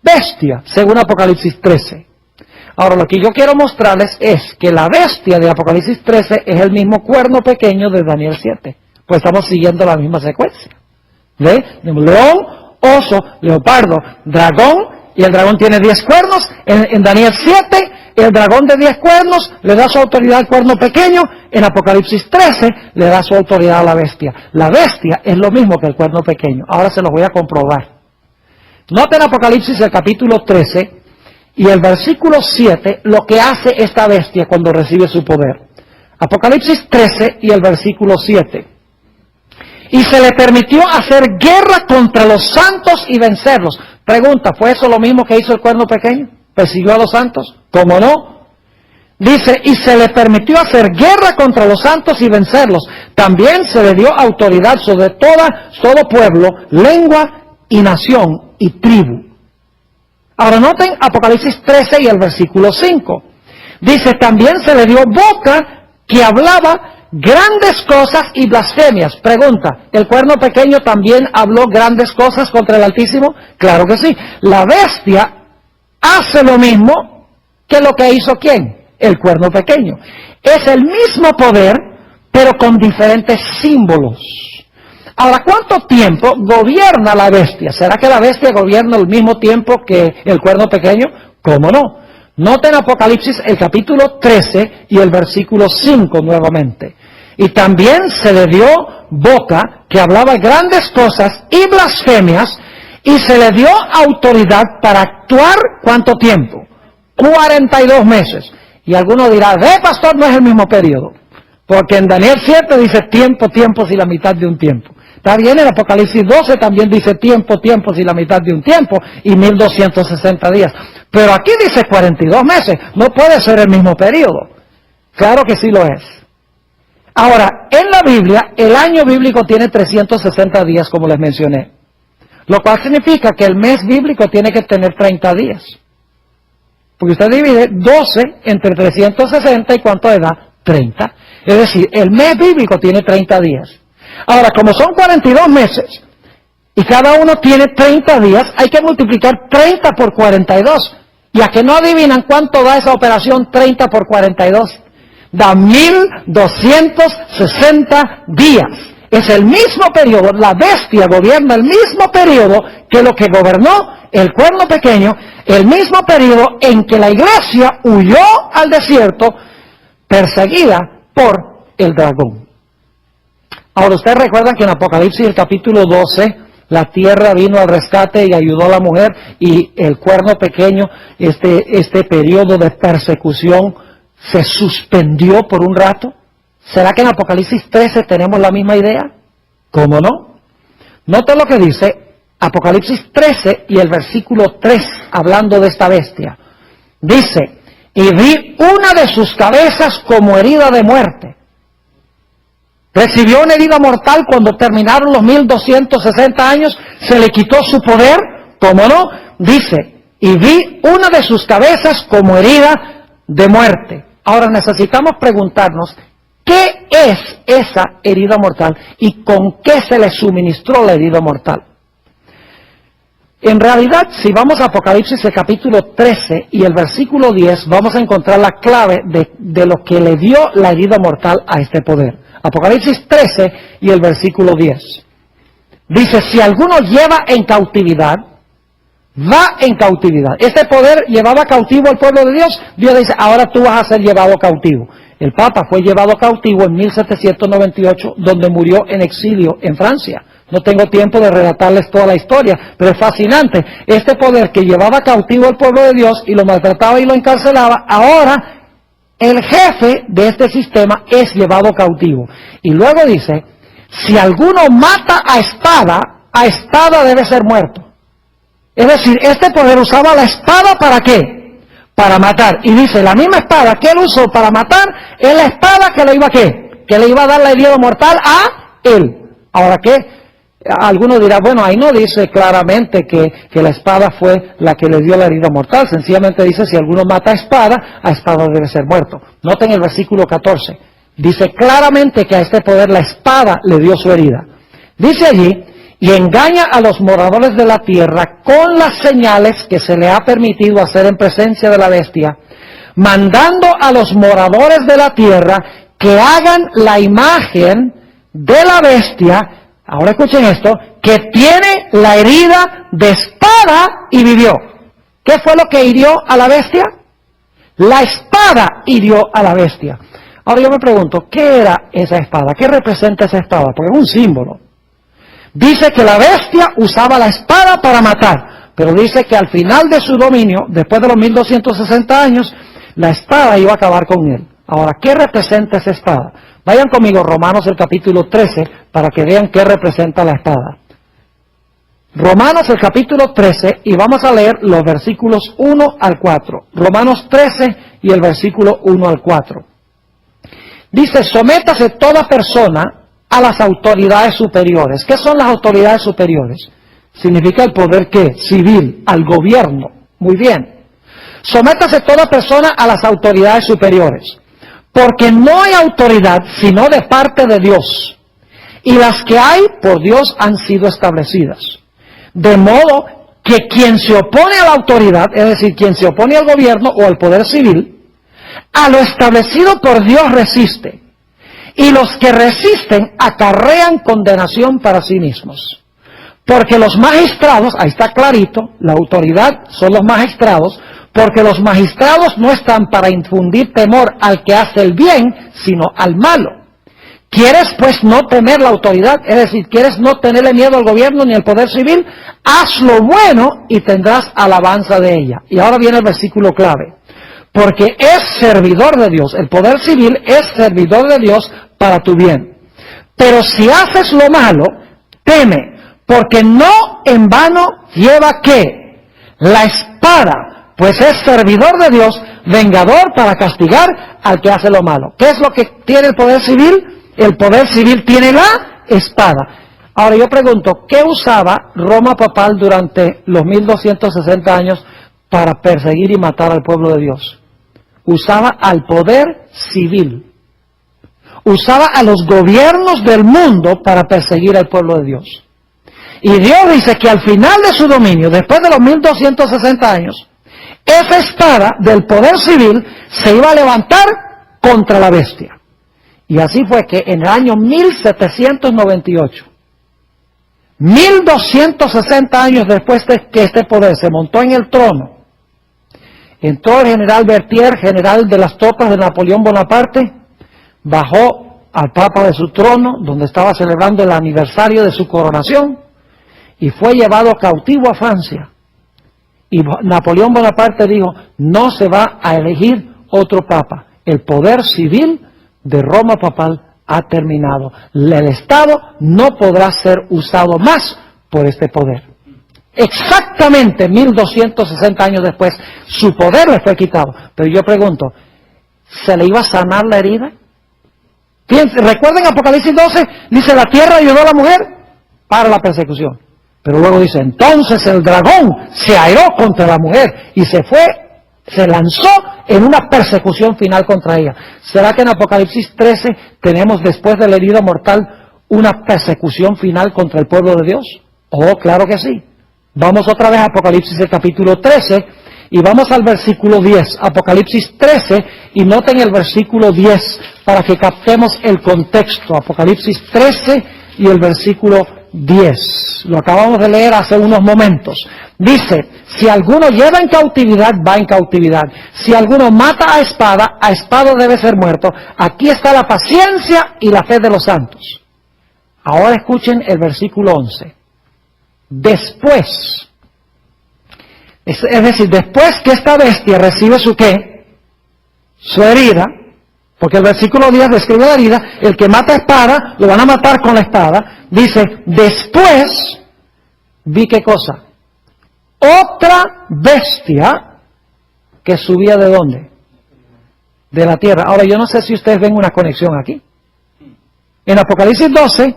bestia, según Apocalipsis 13. Ahora, lo que yo quiero mostrarles es que la bestia de Apocalipsis 13 es el mismo cuerno pequeño de Daniel 7, pues estamos siguiendo la misma secuencia. ¿Ve? León, oso, leopardo, dragón, y el dragón tiene 10 cuernos. En Daniel 7, el dragón de 10 cuernos le da su autoridad al cuerno pequeño. En Apocalipsis 13 le da su autoridad a la bestia. La bestia es lo mismo que el cuerno pequeño. Ahora se los voy a comprobar. Noten Apocalipsis el capítulo 13 y el versículo 7, lo que hace esta bestia cuando recibe su poder. Apocalipsis 13 y el versículo 7. Y se le permitió hacer guerra contra los santos y vencerlos. Pregunta, ¿fue eso lo mismo que hizo el cuerno pequeño? ¿Persiguió a los santos? ¿Cómo no? Dice, y se le permitió hacer guerra contra los santos y vencerlos. También se le dio autoridad sobre todo pueblo, lengua y nación y tribu. Ahora noten Apocalipsis 13 y el versículo 5. Dice, también se le dio boca que hablaba grandes cosas y blasfemias. Pregunta, ¿el cuerno pequeño también habló grandes cosas contra el Altísimo? Claro que sí. La bestia hace lo mismo que lo que hizo ¿quién? El cuerno pequeño. Es el mismo poder, pero con diferentes símbolos. Ahora, ¿cuánto tiempo gobierna la bestia? ¿Será que la bestia gobierna al mismo tiempo que el cuerno pequeño? ¿Cómo no? Noten Apocalipsis el capítulo 13 y el versículo 5 nuevamente. Y también se le dio boca que hablaba grandes cosas y blasfemias, y se le dio autoridad para actuar ¿cuánto tiempo? 42 meses. Y alguno dirá, pastor, no es el mismo periodo. Porque en Daniel 7 dice tiempos y la mitad de un tiempo. Está bien, en Apocalipsis 12 también dice tiempos y la mitad de un tiempo, y 1260 días. Pero aquí dice 42 meses, no puede ser el mismo periodo. Claro que sí lo es. Ahora, en la Biblia, el año bíblico tiene 360 días, como les mencioné. Lo cual significa que el mes bíblico tiene que tener 30 días. Porque usted divide 12 entre 360 y ¿cuánto le da? 30. Es decir, el mes bíblico tiene 30 días. Ahora, como son 42 meses y cada uno tiene 30 días, hay que multiplicar 30 por 42. ¿Y a que no adivinan cuánto da esa operación 30 por 42? Da 1260 días. Es el mismo periodo, la bestia gobierna el mismo periodo que lo que gobernó el cuerno pequeño, el mismo periodo en que la iglesia huyó al desierto perseguida por el dragón. Ahora, ustedes recuerdan que en Apocalipsis, el capítulo 12, la tierra vino al rescate y ayudó a la mujer, y el cuerno pequeño, este periodo de persecución, se suspendió por un rato. ¿Será que en Apocalipsis 13 tenemos la misma idea? ¿Cómo no? Noten lo que dice Apocalipsis 13 y el versículo 3, hablando de esta bestia. Dice, y vi una de sus cabezas como herida de muerte. Recibió una herida mortal cuando terminaron los 1260 años, se le quitó su poder. ¿Cómo no? Dice, y vi una de sus cabezas como herida de muerte. Ahora necesitamos preguntarnos, ¿qué es esa herida mortal y con qué se le suministró la herida mortal? En realidad, si vamos a Apocalipsis el capítulo 13 y el versículo 10, vamos a encontrar la clave de lo que le dio la herida mortal a este poder. Apocalipsis 13 y el versículo 10. Dice, si alguno lleva en cautividad, va en cautividad. Este poder llevaba cautivo al pueblo de Dios. Dios dice, ahora tú vas a ser llevado cautivo. El Papa fue llevado cautivo en 1798, donde murió en exilio en Francia. No tengo tiempo de relatarles toda la historia, pero es fascinante. Este poder que llevaba cautivo al pueblo de Dios y lo maltrataba y lo encarcelaba, ahora el jefe de este sistema es llevado cautivo. Y luego dice, si alguno mata a espada debe ser muerto. Es decir, este poder usaba la espada ¿para qué? Para matar. Y dice, la misma espada que él usó para matar es la espada que le iba a ¿qué? Que le iba a dar la herida mortal a él. Ahora, ¿qué? Algunos dirán, bueno, ahí no dice claramente que la espada fue la que le dio la herida mortal. Sencillamente dice, si alguno mata a espada debe ser muerto. Noten el versículo 14. Dice claramente que a este poder la espada le dio su herida. Dice allí, y engaña a los moradores de la tierra con las señales que se le ha permitido hacer en presencia de la bestia, mandando a los moradores de la tierra que hagan la imagen de la bestia. Ahora escuchen esto, que tiene la herida de espada y vivió. ¿Qué fue lo que hirió a la bestia? La espada hirió a la bestia. Ahora yo me pregunto, ¿qué era esa espada? ¿Qué representa esa espada? Porque es un símbolo. Dice que la bestia usaba la espada para matar, pero dice que al final de su dominio, después de los 1260 años, la espada iba a acabar con él. Ahora, ¿qué representa esa espada? Vayan conmigo, Romanos el capítulo 13, para que vean qué representa la espada. Romanos el capítulo 13, y vamos a leer los versículos 1 al 4. Romanos 13 y el versículo 1 al 4. Dice, sométase toda persona a las autoridades superiores. ¿Qué son las autoridades superiores? Significa el poder, ¿qué? Civil, al gobierno. Muy bien. Sométase toda persona a las autoridades superiores, porque no hay autoridad sino de parte de Dios, y las que hay por Dios han sido establecidas. De modo que quien se opone a la autoridad, es decir, quien se opone al gobierno o al poder civil, a lo establecido por Dios resiste, y los que resisten acarrean condenación para sí mismos. Porque los magistrados, ahí está clarito, la autoridad son los magistrados, porque los magistrados no están para infundir temor al que hace el bien, sino al malo. ¿Quieres pues no temer la autoridad? Es decir, ¿quieres no tenerle miedo al gobierno ni al poder civil? Haz lo bueno y tendrás alabanza de ella. Y ahora viene el versículo clave. Porque es servidor de Dios, el poder civil es servidor de Dios para tu bien. Pero si haces lo malo, teme, porque no en vano lleva ¿qué? La espada, pues es servidor de Dios, vengador para castigar al que hace lo malo. ¿Qué es lo que tiene el poder civil? El poder civil tiene la espada. Ahora yo pregunto, ¿qué usaba Roma papal durante los 1260 años para perseguir y matar al pueblo de Dios? Usaba al poder civil. Usaba a los gobiernos del mundo para perseguir al pueblo de Dios. Y Dios dice que al final de su dominio, después de los 1260 años, esa espada del poder civil se iba a levantar contra la bestia. Y así fue que en el año 1798, 1260 años después de que este poder se montó en el trono, entró el general Berthier, general de las tropas de Napoleón Bonaparte, bajó al Papa de su trono, donde estaba celebrando el aniversario de su coronación, y fue llevado cautivo a Francia. Y Napoleón Bonaparte dijo, no se va a elegir otro papa. El poder civil de Roma papal ha terminado. El Estado no podrá ser usado más por este poder. Exactamente 1260 años después, su poder le fue quitado. Pero yo pregunto, ¿se le iba a sanar la herida? Fíjense, recuerden Apocalipsis 12, dice, la tierra ayudó a la mujer para la persecución. Pero luego dice, entonces el dragón se airó contra la mujer y se lanzó en una persecución final contra ella. ¿Será que en Apocalipsis 13 tenemos después de la herida mortal una persecución final contra el pueblo de Dios? Oh, claro que sí. Vamos otra vez a Apocalipsis el capítulo 13 y vamos al versículo 10. Apocalipsis 13 y noten el versículo 10 para que captemos el contexto. Apocalipsis 13 y el versículo 10. Lo acabamos de leer hace unos momentos. Dice, si alguno lleva en cautividad, va en cautividad. Si alguno mata a espada debe ser muerto. Aquí está la paciencia y la fe de los santos. Ahora escuchen el versículo 11. Después, es decir, después que esta bestia recibe su ¿qué? Su herida, porque el versículo 10 describe la herida, el que mata a espada, lo van a matar con la espada. Dice, después, vi qué cosa, otra bestia que subía ¿de dónde? De la tierra. Ahora yo no sé si ustedes ven una conexión aquí. En Apocalipsis 12,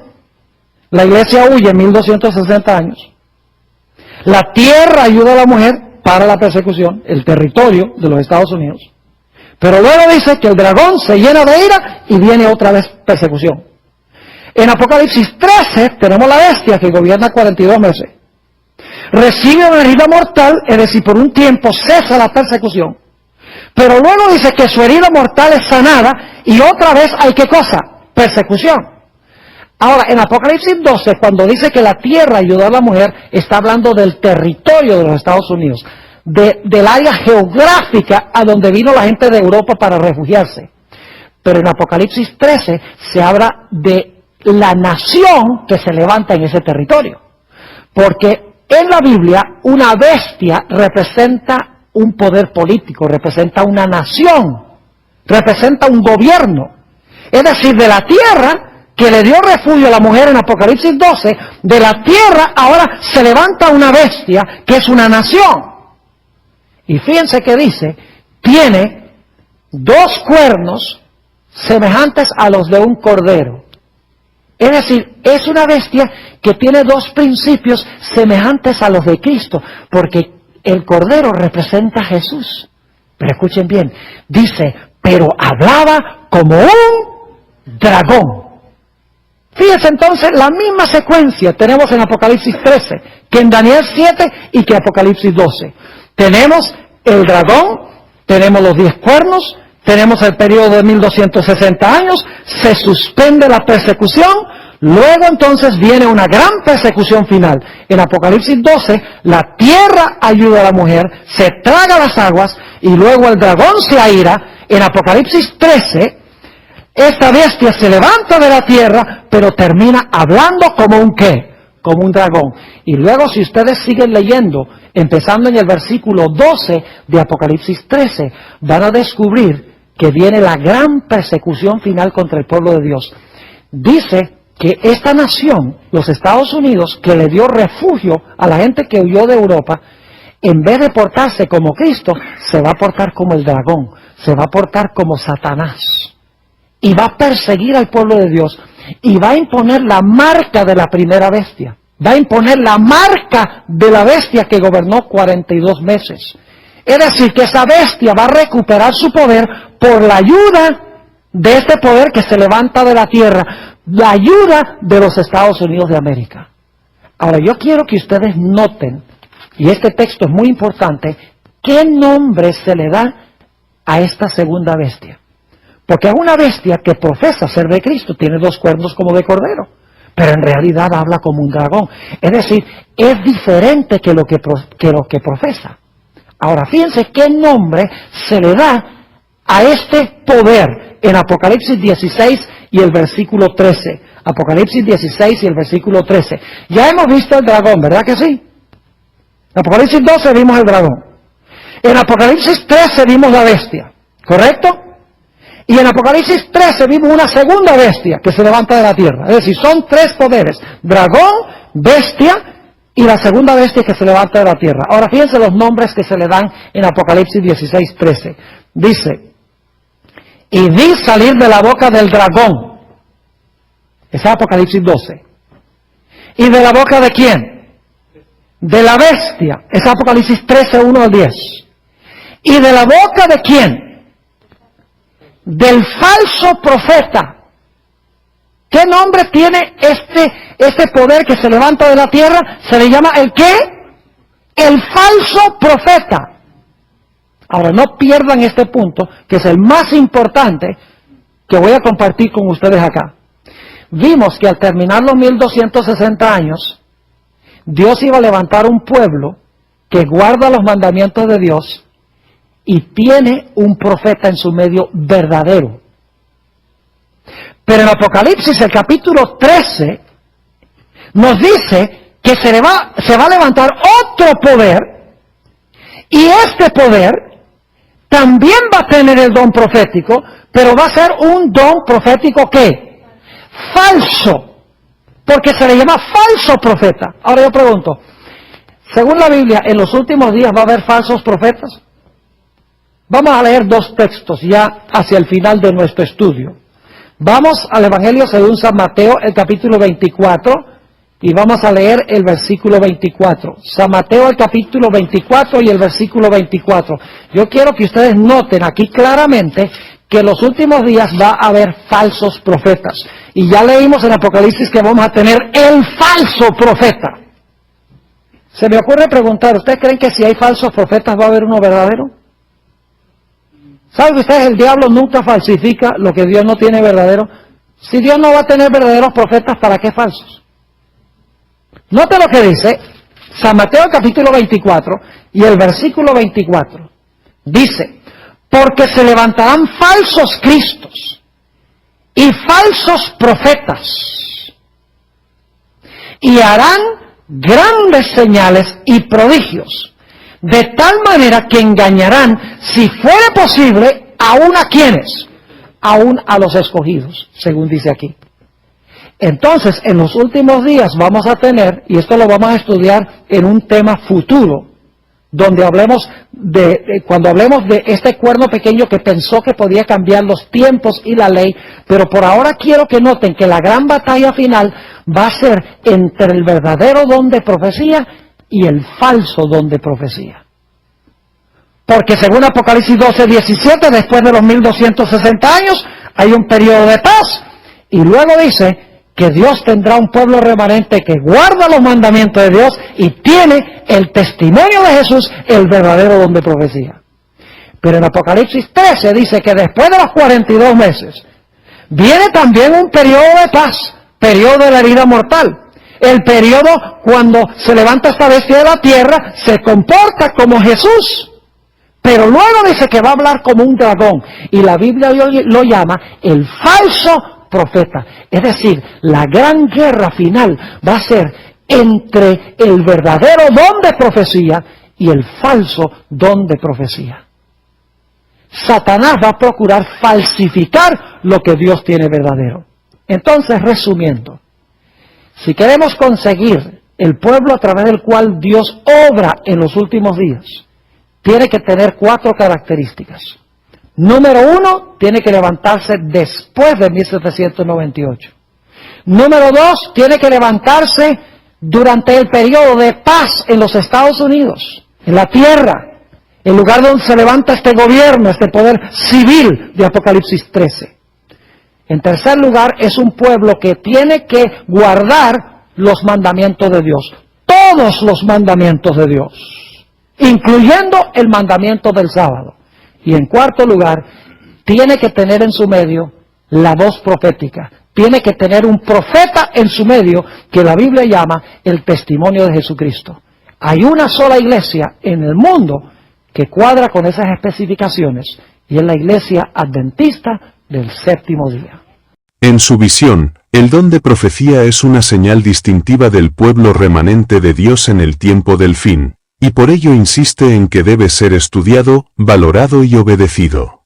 la iglesia huye 1260 años. La tierra ayuda a la mujer para la persecución, el territorio de los Estados Unidos. Pero luego dice que el dragón se llena de ira y viene otra vez persecución. En Apocalipsis 13 tenemos la bestia que gobierna 42 meses. Recibe una herida mortal, es decir, por un tiempo cesa la persecución. Pero luego dice que su herida mortal es sanada y otra vez hay ¿qué cosa? Persecución. Ahora, en Apocalipsis 12, cuando dice que la tierra ayudó a la mujer, está hablando del territorio de los Estados Unidos, del área geográfica a donde vino la gente de Europa para refugiarse. Pero en Apocalipsis 13 se habla de la nación que se levanta en ese territorio. Porque en la Biblia una bestia representa un poder político, representa una nación, representa un gobierno. Es decir, de la tierra que le dio refugio a la mujer en Apocalipsis 12, de la tierra ahora se levanta una bestia que es una nación. Y fíjense que dice, tiene 2 cuernos semejantes a los de un cordero. Es decir, es una bestia que tiene 2 principios semejantes a los de Cristo, porque el cordero representa a Jesús. Pero escuchen bien, dice, pero hablaba como un dragón. Fíjense entonces, la misma secuencia tenemos en Apocalipsis 13, que en Daniel 7 y que Apocalipsis 12. Tenemos el dragón, tenemos los 10 cuernos, tenemos el periodo de 1260 años, se suspende la persecución, luego entonces viene una gran persecución final. En Apocalipsis 12, la tierra ayuda a la mujer, se traga las aguas y luego el dragón se aira. En Apocalipsis 13, esta bestia se levanta de la tierra, pero termina hablando como un ¿qué? Como un dragón. Y luego, si ustedes siguen leyendo, empezando en el versículo 12 de Apocalipsis 13, van a descubrir que viene la gran persecución final contra el pueblo de Dios. Dice que esta nación, los Estados Unidos, que le dio refugio a la gente que huyó de Europa, en vez de portarse como Cristo, se va a portar como el dragón, se va a portar como Satanás. Y va a perseguir al pueblo de Dios, y va a imponer la marca de la primera bestia. Va a imponer la marca de la bestia que gobernó 42 meses. Es decir, que esa bestia va a recuperar su poder por la ayuda de este poder que se levanta de la tierra, la ayuda de los Estados Unidos de América. Ahora, yo quiero que ustedes noten, y este texto es muy importante, qué nombre se le da a esta segunda bestia. Porque es una bestia que profesa ser de Cristo, tiene 2 cuernos como de cordero, pero en realidad habla como un dragón. Es decir, es diferente que lo que profesa. Ahora, fíjense qué nombre se le da a este poder en Apocalipsis 16 y el versículo 13. Apocalipsis 16 y el versículo 13. Ya hemos visto el dragón, ¿verdad que sí? En Apocalipsis 12 vimos el dragón. En Apocalipsis 13 vimos la bestia, ¿correcto? Y en Apocalipsis 13 vimos una segunda bestia que se levanta de la tierra. Es decir, son 3 poderes: dragón, bestia y la segunda bestia que se levanta de la tierra. Ahora fíjense los nombres que se le dan en Apocalipsis 16, 13. Dice, y vi salir de la boca del dragón. Ese es Apocalipsis 12. ¿Y de la boca de quién? De la bestia. Ese es Apocalipsis 13, 1 al 10. ¿Y de la boca de quién? Del falso profeta. ¿Qué nombre tiene este poder que se levanta de la tierra? Se le llama ¿el qué? El falso profeta. Ahora, no pierdan este punto, que es el más importante que voy a compartir con ustedes acá. Vimos que al terminar los 1260 años, Dios iba a levantar un pueblo que guarda los mandamientos de Dios y tiene un profeta en su medio verdadero. Pero en Apocalipsis, el capítulo 13, nos dice que se va a levantar otro poder, y este poder también va a tener el don profético, pero va a ser un don profético ¿qué? Falso, porque se le llama falso profeta. Ahora yo pregunto, según la Biblia, ¿en los últimos días va a haber falsos profetas? Vamos a leer 2 textos ya hacia el final de nuestro estudio. Vamos al Evangelio según San Mateo, el capítulo 24, y vamos a leer el versículo 24. San Mateo, el capítulo 24 y el versículo 24. Yo quiero que ustedes noten aquí claramente que en los últimos días va a haber falsos profetas. Y ya leímos en Apocalipsis que vamos a tener el falso profeta. Se me ocurre preguntar, ¿ustedes creen que si hay falsos profetas va a haber uno verdadero? ¿Saben ustedes? El diablo nunca falsifica lo que Dios no tiene verdadero. Si Dios no va a tener verdaderos profetas, ¿para qué falsos? Note lo que dice San Mateo capítulo 24 y el versículo 24. Dice, porque se levantarán falsos cristos y falsos profetas y harán grandes señales y prodigios, de tal manera que engañarán, si fuere posible, aún a quienes, aún a los escogidos, según dice aquí. Entonces, en los últimos días vamos a tener, y esto lo vamos a estudiar en un tema futuro, donde cuando hablemos de este cuerno pequeño que pensó que podía cambiar los tiempos y la ley, pero por ahora quiero que noten que la gran batalla final va a ser entre el verdadero don de profecía y el falso don de profecía. Porque según Apocalipsis 12, 17, después de los 1260 años, hay un periodo de paz, y luego dice que Dios tendrá un pueblo remanente que guarda los mandamientos de Dios y tiene el testimonio de Jesús, el verdadero don de profecía. Pero en Apocalipsis 13 dice que después de los 42 meses, viene también un periodo de paz, periodo de la herida mortal. El periodo cuando se levanta esta bestia de la tierra, se comporta como Jesús. Pero luego dice que va a hablar como un dragón. Y la Biblia lo llama el falso profeta. Es decir, la gran guerra final va a ser entre el verdadero don de profecía y el falso don de profecía. Satanás va a procurar falsificar lo que Dios tiene verdadero. Entonces, resumiendo, si queremos conseguir el pueblo a través del cual Dios obra en los últimos días, tiene que tener 4 características. Número 1, tiene que levantarse después de 1798. Número 2, tiene que levantarse durante el periodo de paz en los Estados Unidos, en la tierra, el lugar donde se levanta este gobierno, este poder civil de Apocalipsis 13. En tercer lugar, es un pueblo que tiene que guardar los mandamientos de Dios, todos los mandamientos de Dios, incluyendo el mandamiento del sábado. Y en cuarto lugar, tiene que tener en su medio la voz profética. Tiene que tener un profeta en su medio que la Biblia llama el testimonio de Jesucristo. Hay una sola iglesia en el mundo que cuadra con esas especificaciones y es la iglesia adventista del séptimo día. En su visión, el don de profecía es una señal distintiva del pueblo remanente de Dios en el tiempo del fin, y por ello insiste en que debe ser estudiado, valorado y obedecido.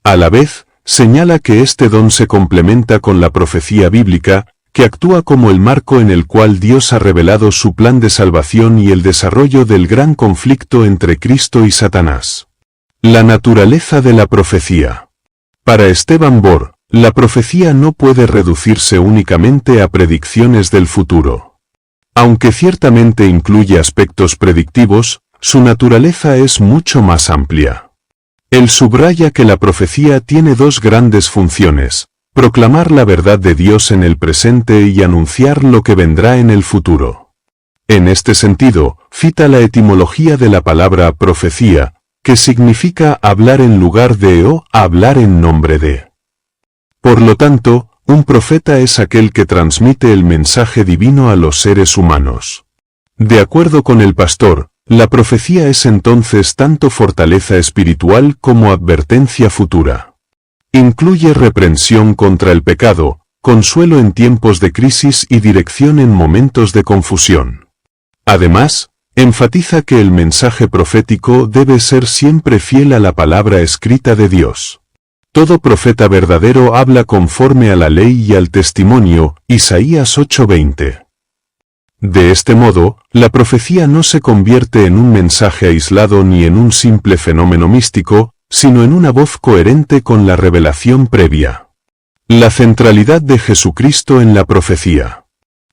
A la vez, señala que este don se complementa con la profecía bíblica, que actúa como el marco en el cual Dios ha revelado su plan de salvación y el desarrollo del gran conflicto entre Cristo y Satanás. La naturaleza de la profecía. Para Esteban Bor, la profecía no puede reducirse únicamente a predicciones del futuro. Aunque ciertamente incluye aspectos predictivos, su naturaleza es mucho más amplia. Él subraya que la profecía tiene 2 grandes funciones: proclamar la verdad de Dios en el presente y anunciar lo que vendrá en el futuro. En este sentido, cita la etimología de la palabra profecía, que significa hablar en lugar de o hablar en nombre de. Por lo tanto, un profeta es aquel que transmite el mensaje divino a los seres humanos. De acuerdo con el pastor, la profecía es entonces tanto fortaleza espiritual como advertencia futura. Incluye reprensión contra el pecado, consuelo en tiempos de crisis y dirección en momentos de confusión. Además, enfatiza que el mensaje profético debe ser siempre fiel a la palabra escrita de Dios. Todo profeta verdadero habla conforme a la ley y al testimonio, Isaías 8:20. De este modo, la profecía no se convierte en un mensaje aislado ni en un simple fenómeno místico, sino en una voz coherente con la revelación previa. La centralidad de Jesucristo en la profecía.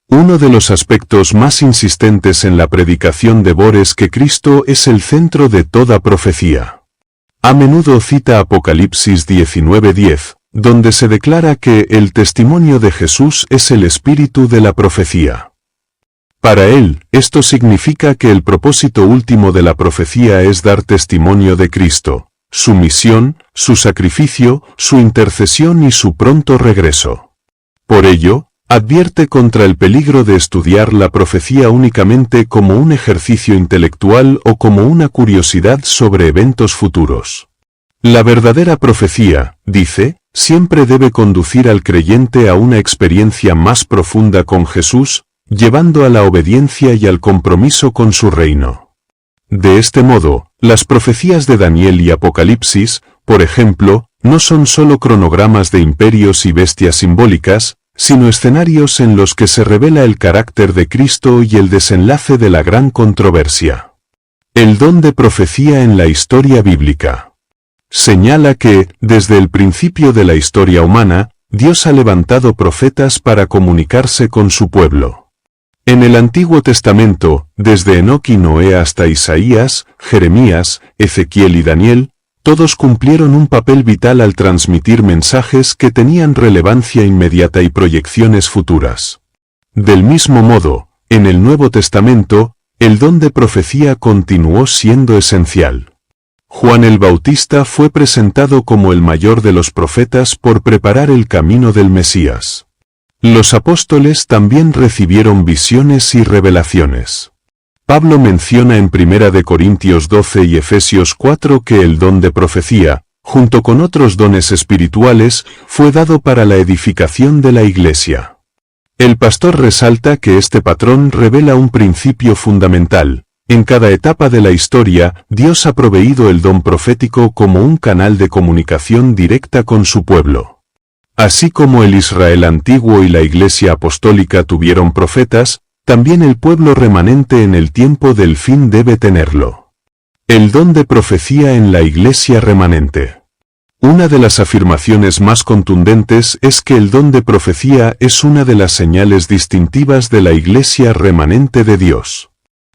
Uno de los aspectos más insistentes en la predicación de Bor es que Cristo es el centro de toda profecía. A menudo cita Apocalipsis 19:10, donde se declara que el testimonio de Jesús es el espíritu de la profecía. Para él, esto significa que el propósito último de la profecía es dar testimonio de Cristo, su misión, su sacrificio, su intercesión y su pronto regreso. Por ello, advierte contra el peligro de estudiar la profecía únicamente como un ejercicio intelectual o como una curiosidad sobre eventos futuros. La verdadera profecía, dice, siempre debe conducir al creyente a una experiencia más profunda con Jesús, llevando a la obediencia y al compromiso con su reino. De este modo, las profecías de Daniel y Apocalipsis, por ejemplo, no son solo cronogramas de imperios y bestias simbólicas, sino escenarios en los que se revela el carácter de Cristo y el desenlace de la gran controversia. El don de profecía en la historia bíblica. Señala que, desde el principio de la historia humana, Dios ha levantado profetas para comunicarse con su pueblo. En el Antiguo Testamento, desde Enoc y Noé hasta Isaías, Jeremías, Ezequiel y Daniel, todos cumplieron un papel vital al transmitir mensajes que tenían relevancia inmediata y proyecciones futuras. Del mismo modo, en el Nuevo Testamento, el don de profecía continuó siendo esencial. Juan el Bautista fue presentado como el mayor de los profetas por preparar el camino del Mesías. Los apóstoles también recibieron visiones y revelaciones. Pablo menciona en 1 Corintios 12 y Efesios 4 que el don de profecía, junto con otros dones espirituales, fue dado para la edificación de la Iglesia. El pastor resalta que este patrón revela un principio fundamental. En cada etapa de la historia, Dios ha proveído el don profético como un canal de comunicación directa con su pueblo. Así como el Israel antiguo y la Iglesia apostólica tuvieron profetas, también el pueblo remanente en el tiempo del fin debe tenerlo. El don de profecía en la Iglesia remanente. Una de las afirmaciones más contundentes es que el don de profecía es una de las señales distintivas de la Iglesia remanente de Dios.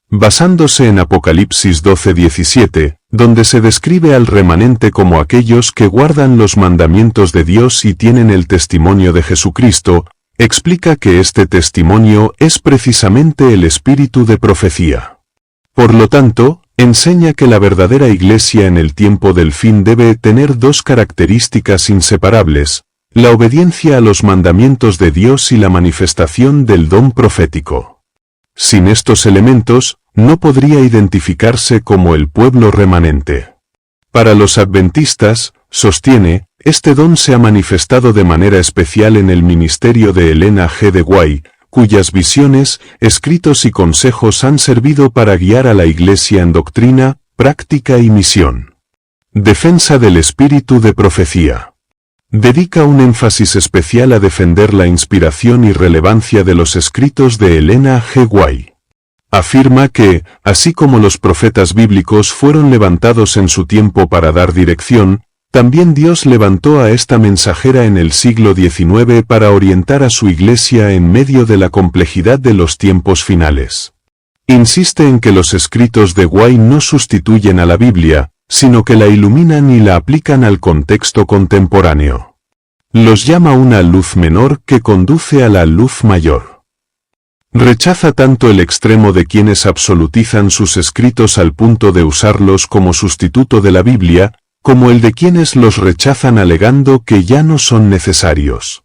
Basándose en Apocalipsis 12:17, donde se describe al remanente como aquellos que guardan los mandamientos de Dios y tienen el testimonio de Jesucristo, explica que este testimonio es precisamente el espíritu de profecía. Por lo tanto, enseña que la verdadera Iglesia en el tiempo del fin debe tener dos características inseparables: la obediencia a los mandamientos de Dios y la manifestación del don profético. Sin estos elementos, no podría identificarse como el pueblo remanente. Para los adventistas, sostiene, este don se ha manifestado de manera especial en el ministerio de Elena G. de White, cuyas visiones, escritos y consejos han servido para guiar a la Iglesia en doctrina, práctica y misión. Defensa del espíritu de profecía. Dedica un énfasis especial a defender la inspiración y relevancia de los escritos de Elena G. White. Afirma que, así como los profetas bíblicos fueron levantados en su tiempo para dar dirección, también Dios levantó a esta mensajera en el siglo XIX para orientar a su Iglesia en medio de la complejidad de los tiempos finales. Insiste en que los escritos de White no sustituyen a la Biblia, sino que la iluminan y la aplican al contexto contemporáneo. Los llama una luz menor que conduce a la luz mayor. Rechaza tanto el extremo de quienes absolutizan sus escritos al punto de usarlos como sustituto de la Biblia, como el de quienes los rechazan alegando que ya no son necesarios.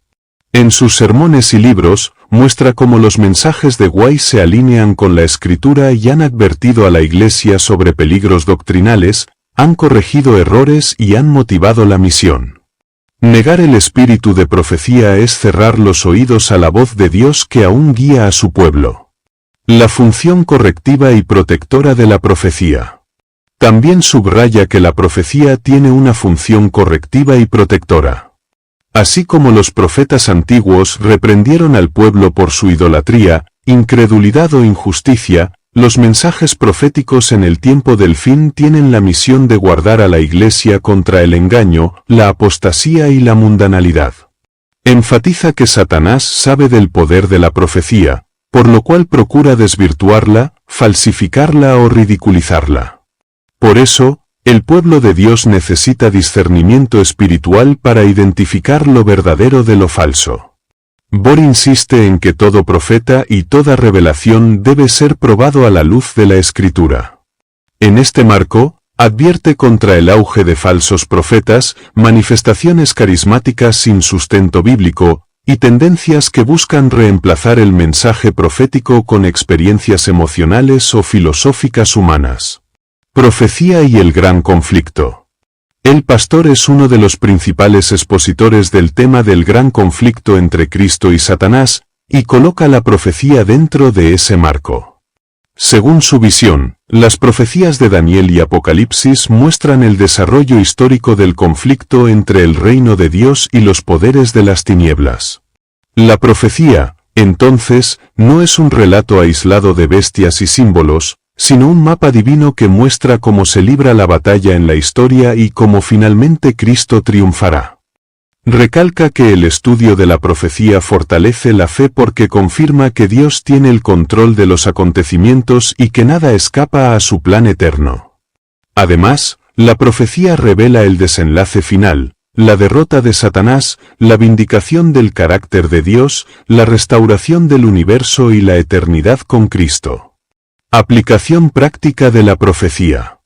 En sus sermones y libros, muestra cómo los mensajes de White se alinean con la Escritura y han advertido a la Iglesia sobre peligros doctrinales, han corregido errores y han motivado la misión. Negar el espíritu de profecía es cerrar los oídos a la voz de Dios que aún guía a su pueblo. La función correctiva y protectora de la profecía. También subraya que la profecía tiene una función correctiva y protectora. Así como los profetas antiguos reprendieron al pueblo por su idolatría, incredulidad o injusticia, los mensajes proféticos en el tiempo del fin tienen la misión de guardar a la Iglesia contra el engaño, la apostasía y la mundanalidad. Enfatiza que Satanás sabe del poder de la profecía, por lo cual procura desvirtuarla, falsificarla o ridiculizarla. Por eso, el pueblo de Dios necesita discernimiento espiritual para identificar lo verdadero de lo falso. Bohr insiste en que todo profeta y toda revelación debe ser probado a la luz de la Escritura. En este marco, advierte contra el auge de falsos profetas, manifestaciones carismáticas sin sustento bíblico, y tendencias que buscan reemplazar el mensaje profético con experiencias emocionales o filosóficas humanas. Profecía y el gran conflicto. El pastor es uno de los principales expositores del tema del gran conflicto entre Cristo y Satanás, y coloca la profecía dentro de ese marco. Según su visión, las profecías de Daniel y Apocalipsis muestran el desarrollo histórico del conflicto entre el reino de Dios y los poderes de las tinieblas. La profecía, entonces, no es un relato aislado de bestias y símbolos, sino un mapa divino que muestra cómo se libra la batalla en la historia y cómo finalmente Cristo triunfará. Recalca que el estudio de la profecía fortalece la fe porque confirma que Dios tiene el control de los acontecimientos y que nada escapa a su plan eterno. Además, la profecía revela el desenlace final, la derrota de Satanás, la vindicación del carácter de Dios, la restauración del universo y la eternidad con Cristo. Aplicación práctica de la profecía.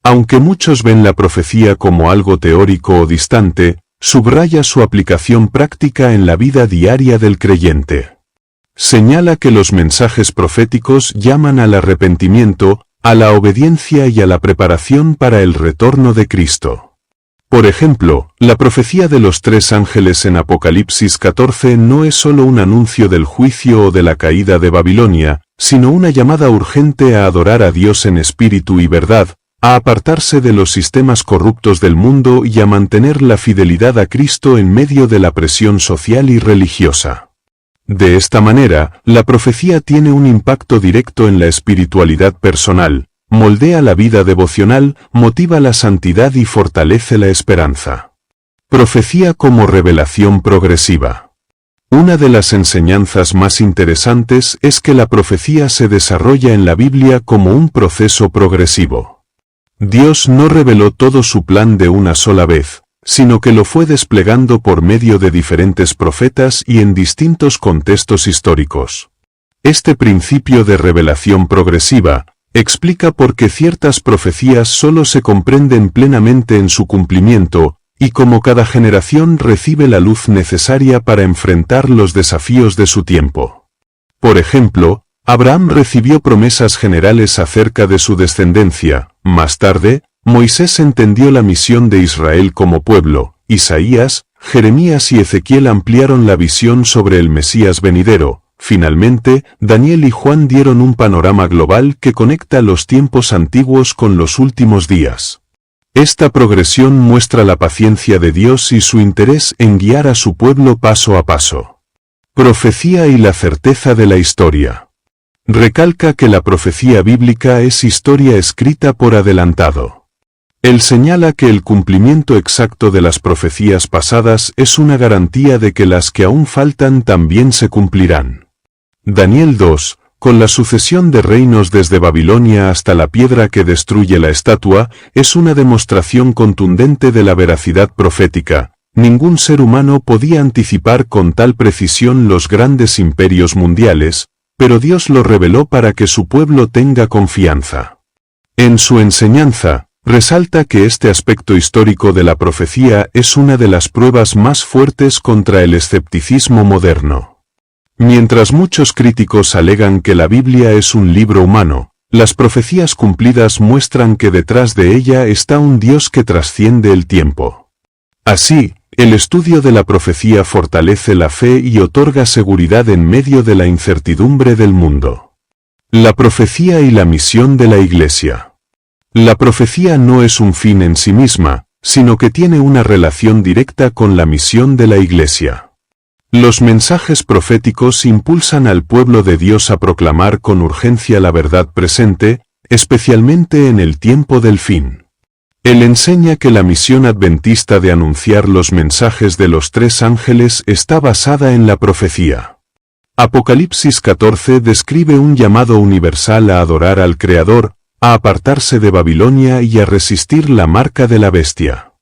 Aunque muchos ven la profecía como algo teórico o distante, subraya su aplicación práctica en la vida diaria del creyente. Señala que los mensajes proféticos llaman al arrepentimiento, a la obediencia y a la preparación para el retorno de Cristo. Por ejemplo, la profecía de los 3 ángeles en Apocalipsis 14 no es solo un anuncio del juicio o de la caída de Babilonia, sino una llamada urgente a adorar a Dios en espíritu y verdad, a apartarse de los sistemas corruptos del mundo y a mantener la fidelidad a Cristo en medio de la presión social y religiosa. De esta manera, la profecía tiene un impacto directo en la espiritualidad personal, moldea la vida devocional, motiva la santidad y fortalece la esperanza. Profecía como revelación progresiva. Una de las enseñanzas más interesantes es que la profecía se desarrolla en la Biblia como un proceso progresivo. Dios no reveló todo su plan de una sola vez, sino que lo fue desplegando por medio de diferentes profetas y en distintos contextos históricos. Este principio de revelación progresiva explica por qué ciertas profecías solo se comprenden plenamente en su cumplimiento, y cómo cada generación recibe la luz necesaria para enfrentar los desafíos de su tiempo. Por ejemplo, Abraham recibió promesas generales acerca de su descendencia. Más tarde, Moisés entendió la misión de Israel como pueblo. Isaías, Jeremías y Ezequiel ampliaron la visión sobre el Mesías venidero. Finalmente, Daniel y Juan dieron un panorama global que conecta los tiempos antiguos con los últimos días. Esta progresión muestra la paciencia de Dios y su interés en guiar a su pueblo paso a paso. Profecía y la certeza de la historia. Recalca que la profecía bíblica es historia escrita por adelantado. Él señala que el cumplimiento exacto de las profecías pasadas es una garantía de que las que aún faltan también se cumplirán. Daniel 2, con la sucesión de reinos desde Babilonia hasta la piedra que destruye la estatua, es una demostración contundente de la veracidad profética. Ningún ser humano podía anticipar con tal precisión los grandes imperios mundiales, pero Dios lo reveló para que su pueblo tenga confianza. En su enseñanza, resalta que este aspecto histórico de la profecía es una de las pruebas más fuertes contra el escepticismo moderno. Mientras muchos críticos alegan que la Biblia es un libro humano, las profecías cumplidas muestran que detrás de ella está un Dios que trasciende el tiempo. Así, el estudio de la profecía fortalece la fe y otorga seguridad en medio de la incertidumbre del mundo. La profecía y la misión de la Iglesia. La profecía no es un fin en sí misma, sino que tiene una relación directa con la misión de la Iglesia. Los mensajes proféticos impulsan al pueblo de Dios a proclamar con urgencia la verdad presente, especialmente en el tiempo del fin. Él enseña que la misión adventista de anunciar los mensajes de los 3 ángeles está basada en la profecía. Apocalipsis 14 describe un llamado universal a adorar al Creador, a apartarse de Babilonia y a resistir la marca de la bestia.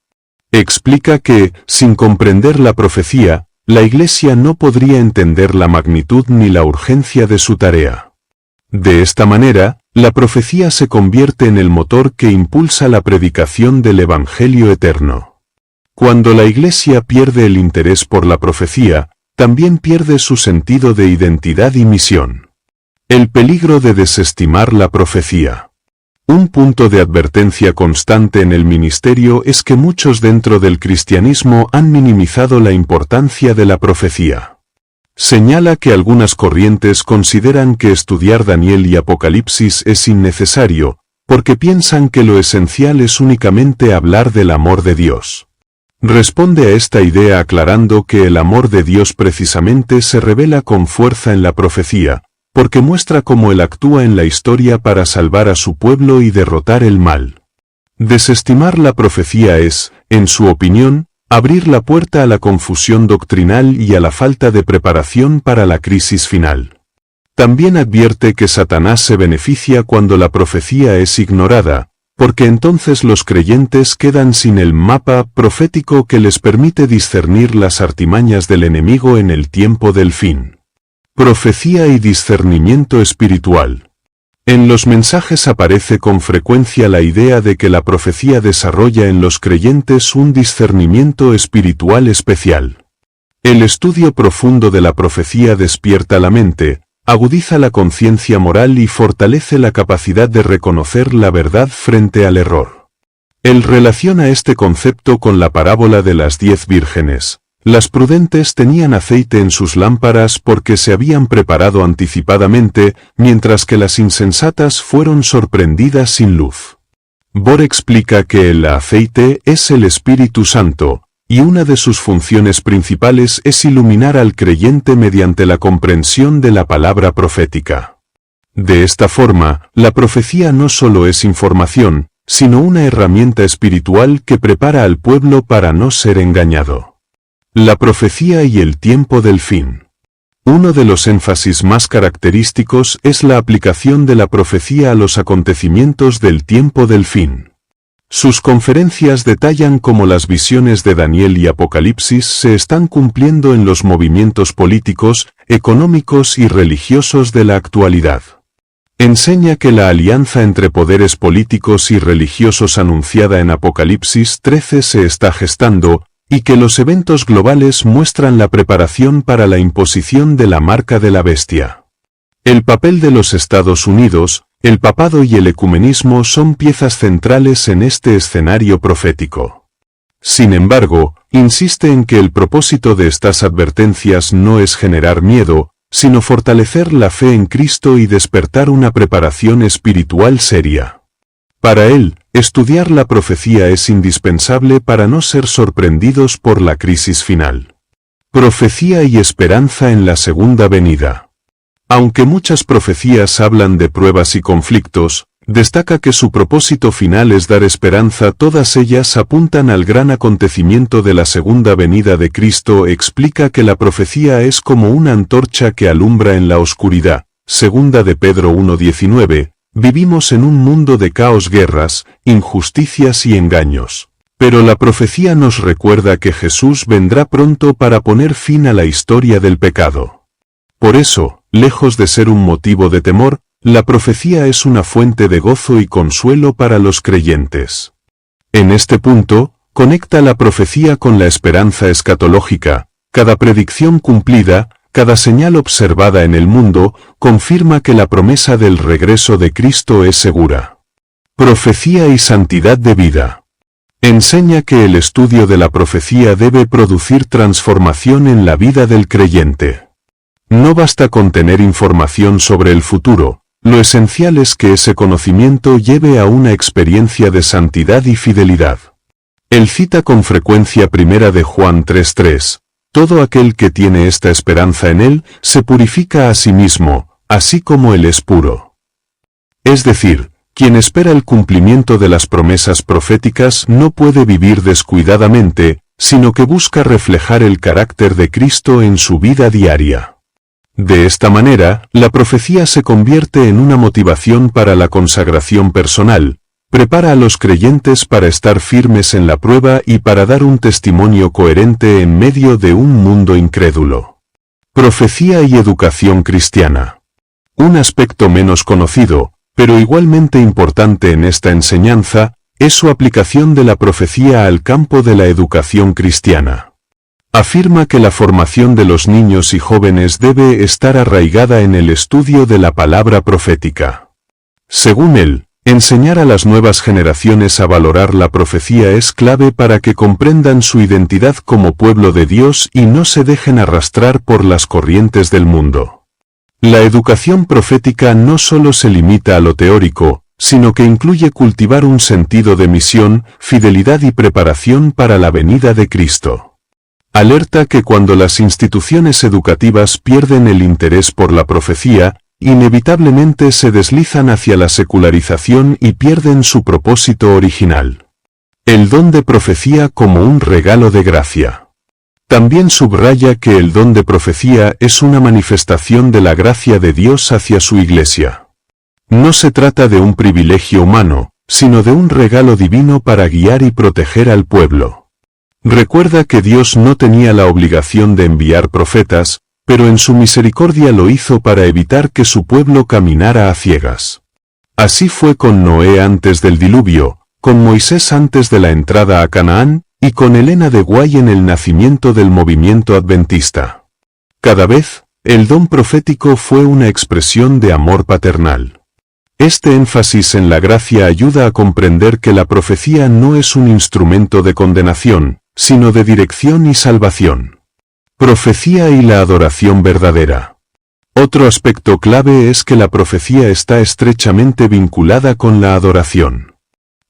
Explica que, sin comprender la profecía, la Iglesia no podría entender la magnitud ni la urgencia de su tarea. De esta manera, la profecía se convierte en el motor que impulsa la predicación del Evangelio eterno. Cuando la Iglesia pierde el interés por la profecía, también pierde su sentido de identidad y misión. El peligro de desestimar la profecía. Un punto de advertencia constante en el ministerio es que muchos dentro del cristianismo han minimizado la importancia de la profecía. Señala que algunas corrientes consideran que estudiar Daniel y Apocalipsis es innecesario, porque piensan que lo esencial es únicamente hablar del amor de Dios. Responde a esta idea aclarando que el amor de Dios precisamente se revela con fuerza en la profecía, porque muestra cómo Él actúa en la historia para salvar a su pueblo y derrotar el mal. Desestimar la profecía es, en su opinión, abrir la puerta a la confusión doctrinal y a la falta de preparación para la crisis final. También advierte que Satanás se beneficia cuando la profecía es ignorada, porque entonces los creyentes quedan sin el mapa profético que les permite discernir las artimañas del enemigo en el tiempo del fin. Profecía y discernimiento espiritual. En los mensajes aparece con frecuencia la idea de que la profecía desarrolla en los creyentes un discernimiento espiritual especial. El estudio profundo de la profecía despierta la mente, agudiza la conciencia moral y fortalece la capacidad de reconocer la verdad frente al error. Él relaciona este concepto con la parábola de las 10 vírgenes. Las prudentes tenían aceite en sus lámparas porque se habían preparado anticipadamente, mientras que las insensatas fueron sorprendidas sin luz. Bohr explica que el aceite es el Espíritu Santo, y una de sus funciones principales es iluminar al creyente mediante la comprensión de la palabra profética. De esta forma, la profecía no solo es información, sino una herramienta espiritual que prepara al pueblo para no ser engañado. La profecía y el tiempo del fin. Uno de los énfasis más característicos es la aplicación de la profecía a los acontecimientos del tiempo del fin. Sus conferencias detallan cómo las visiones de Daniel y Apocalipsis se están cumpliendo en los movimientos políticos, económicos y religiosos de la actualidad. Enseña que la alianza entre poderes políticos y religiosos anunciada en Apocalipsis 13 se está gestando, y que los eventos globales muestran la preparación para la imposición de la marca de la bestia. El papel de los Estados Unidos, el papado y el ecumenismo son piezas centrales en este escenario profético. Sin embargo, insiste en que el propósito de estas advertencias no es generar miedo, sino fortalecer la fe en Cristo y despertar una preparación espiritual seria. Para él, estudiar la profecía es indispensable para no ser sorprendidos por la crisis final. Profecía y esperanza en la segunda venida. Aunque muchas profecías hablan de pruebas y conflictos, destaca que su propósito final es dar esperanza. Todas ellas apuntan al gran acontecimiento de la segunda venida de Cristo. Explica que la profecía es como una antorcha que alumbra en la oscuridad. Segunda de Pedro 1:19. Vivimos en un mundo de caos, guerras, injusticias y engaños. Pero la profecía nos recuerda que Jesús vendrá pronto para poner fin a la historia del pecado. Por eso, lejos de ser un motivo de temor, la profecía es una fuente de gozo y consuelo para los creyentes. En este punto, conecta la profecía con la esperanza escatológica. Cada predicción cumplida, cada señal observada en el mundo, confirma que la promesa del regreso de Cristo es segura. Profecía y santidad de vida. Enseña que el estudio de la profecía debe producir transformación en la vida del creyente. No basta con tener información sobre el futuro, lo esencial es que ese conocimiento lleve a una experiencia de santidad y fidelidad. Él cita con frecuencia 1 de Juan 3:3. Todo aquel que tiene esta esperanza en él, se purifica a sí mismo, así como él es puro. Es decir, quien espera el cumplimiento de las promesas proféticas no puede vivir descuidadamente, sino que busca reflejar el carácter de Cristo en su vida diaria. De esta manera, la profecía se convierte en una motivación para la consagración personal, prepara a los creyentes para estar firmes en la prueba y para dar un testimonio coherente en medio de un mundo incrédulo. Profecía y educación cristiana. Un aspecto menos conocido, pero igualmente importante en esta enseñanza, es su aplicación de la profecía al campo de la educación cristiana. Afirma que la formación de los niños y jóvenes debe estar arraigada en el estudio de la palabra profética. Según él, enseñar a las nuevas generaciones a valorar la profecía es clave para que comprendan su identidad como pueblo de Dios y no se dejen arrastrar por las corrientes del mundo. La educación profética no solo se limita a lo teórico, sino que incluye cultivar un sentido de misión, fidelidad y preparación para la venida de Cristo. Alerta que cuando las instituciones educativas pierden el interés por la profecía, inevitablemente se deslizan hacia la secularización y pierden su propósito original. El don de profecía como un regalo de gracia. También subraya que el don de profecía es una manifestación de la gracia de Dios hacia su Iglesia. No se trata de un privilegio humano, sino de un regalo divino para guiar y proteger al pueblo. Recuerda que Dios no tenía la obligación de enviar profetas, pero en su misericordia lo hizo para evitar que su pueblo caminara a ciegas. Así fue con Noé antes del diluvio, con Moisés antes de la entrada a Canaán, y con Elena de White en el nacimiento del movimiento adventista. Cada vez, el don profético fue una expresión de amor paternal. Este énfasis en la gracia ayuda a comprender que la profecía no es un instrumento de condenación, sino de dirección y salvación. Profecía y la adoración verdadera. Otro aspecto clave es que la profecía está estrechamente vinculada con la adoración.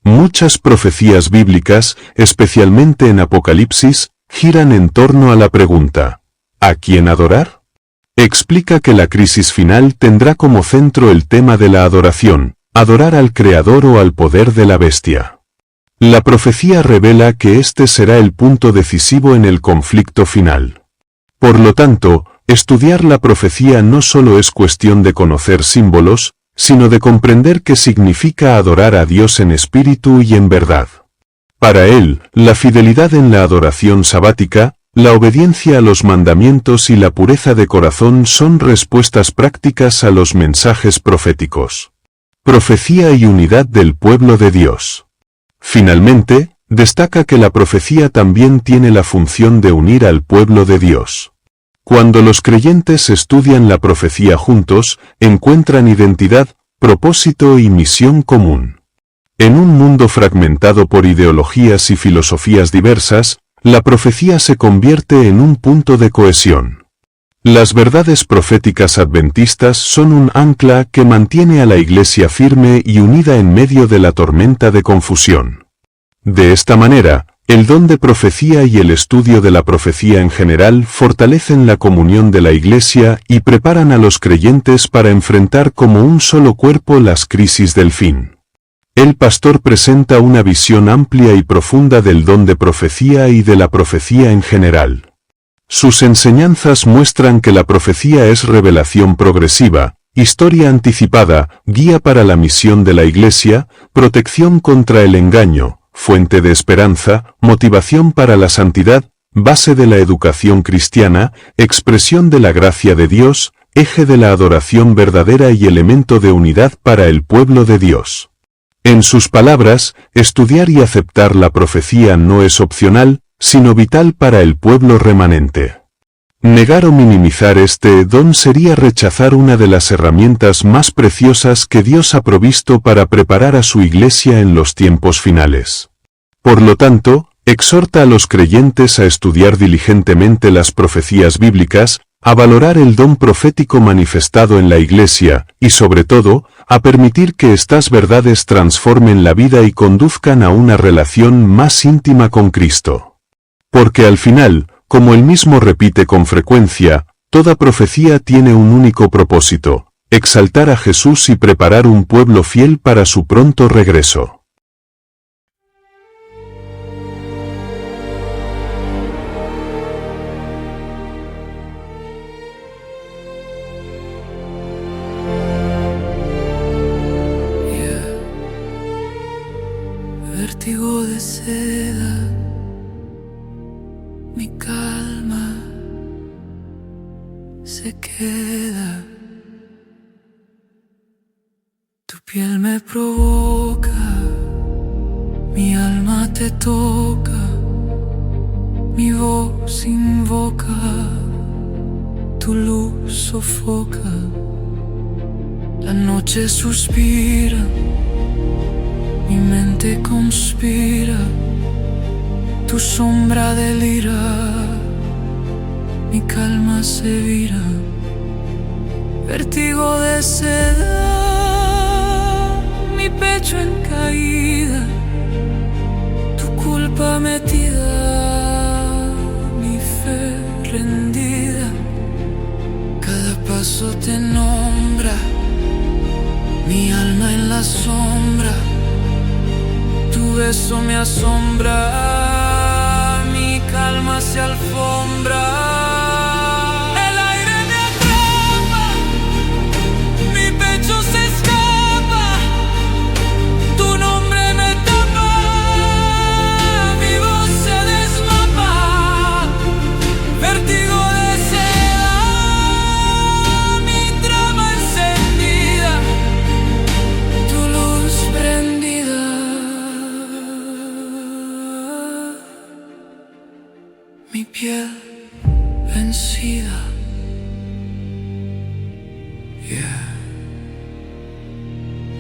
Muchas profecías bíblicas, especialmente en Apocalipsis, giran en torno a la pregunta, ¿a quién adorar? Explica que la crisis final tendrá como centro el tema de la adoración, adorar al Creador o al poder de la bestia. La profecía revela que este será el punto decisivo en el conflicto final. Por lo tanto, estudiar la profecía no solo es cuestión de conocer símbolos, sino de comprender qué significa adorar a Dios en espíritu y en verdad. Para él, la fidelidad en la adoración sabática, la obediencia a los mandamientos y la pureza de corazón son respuestas prácticas a los mensajes proféticos. Profecía y unidad del pueblo de Dios. Finalmente, destaca que la profecía también tiene la función de unir al pueblo de Dios. Cuando los creyentes estudian la profecía juntos, encuentran identidad, propósito y misión común. En un mundo fragmentado por ideologías y filosofías diversas, la profecía se convierte en un punto de cohesión. Las verdades proféticas adventistas son un ancla que mantiene a la Iglesia firme y unida en medio de la tormenta de confusión. De esta manera, el don de profecía y el estudio de la profecía en general fortalecen la comunión de la Iglesia y preparan a los creyentes para enfrentar como un solo cuerpo las crisis del fin. El pastor presenta una visión amplia y profunda del don de profecía y de la profecía en general. Sus enseñanzas muestran que la profecía es revelación progresiva, historia anticipada, guía para la misión de la Iglesia, protección contra el engaño, fuente de esperanza, motivación para la santidad, base de la educación cristiana, expresión de la gracia de Dios, eje de la adoración verdadera y elemento de unidad para el pueblo de Dios. En sus palabras, estudiar y aceptar la profecía no es opcional, sino vital para el pueblo remanente. Negar o minimizar este don sería rechazar una de las herramientas más preciosas que Dios ha provisto para preparar a su Iglesia en los tiempos finales. Por lo tanto, exhorta a los creyentes a estudiar diligentemente las profecías bíblicas, a valorar el don profético manifestado en la Iglesia, y sobre todo, a permitir que estas verdades transformen la vida y conduzcan a una relación más íntima con Cristo. Porque al final, como él mismo repite con frecuencia, toda profecía tiene un único propósito: exaltar a Jesús y preparar un pueblo fiel para su pronto regreso. Vértigo de seda, mi calma se queda. Tu piel me provoca, mi alma te toca, mi voz invoca, tu luz sofoca. La noche suspira, mi mente conspira, tu sombra delira, mi calma se vira. Vértigo de seda, mi pecho en caída, tu culpa metida, mi fe rendida. Cada paso te nombra, mi alma en la sombra. Tu beso me asombra, mi calma se alfombra. El aire me atrapa, mi pecho se escapa, tu nombre piel vencida.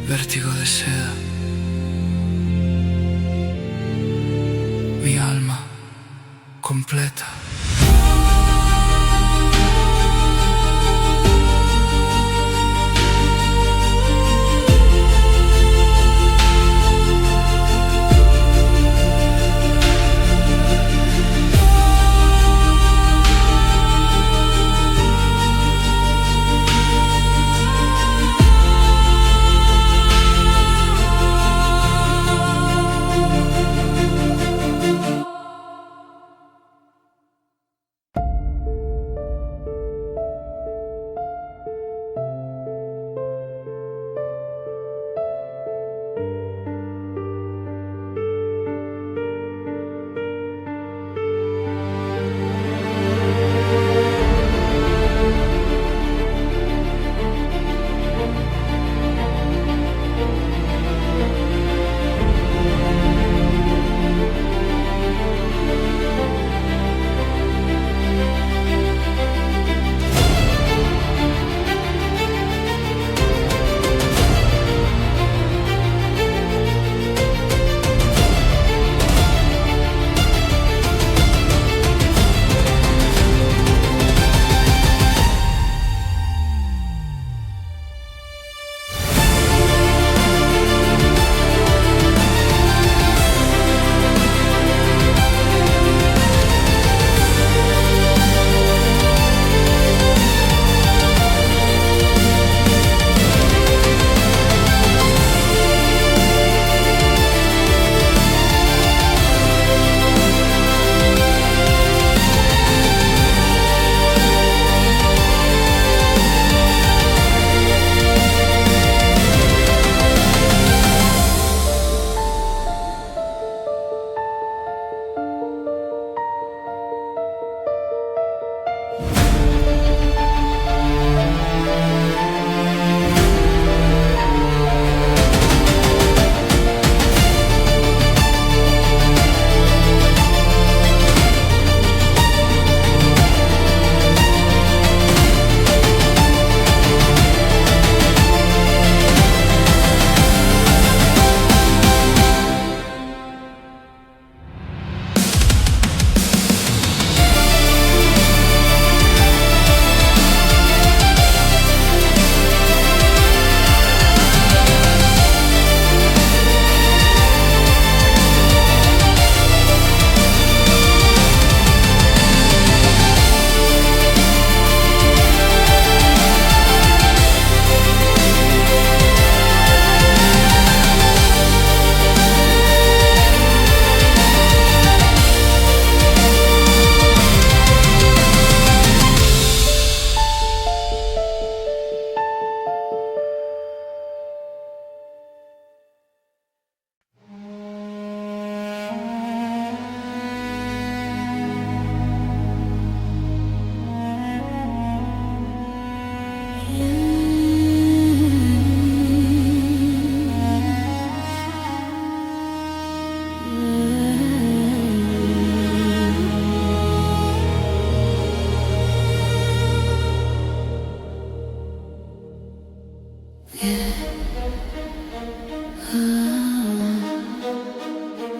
Vértigo de seda. Mi alma completa.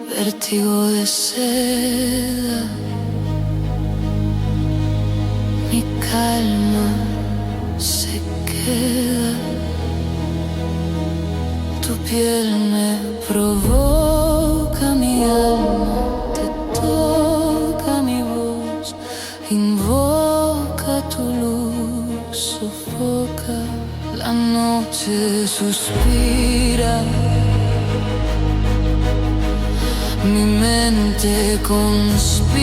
Vértigo de seda, mi calma se queda. Tu piel me provoca, mi alma te toca, mi voz invoca tu luz, sofoca. La noche suspira, mi mente conspira,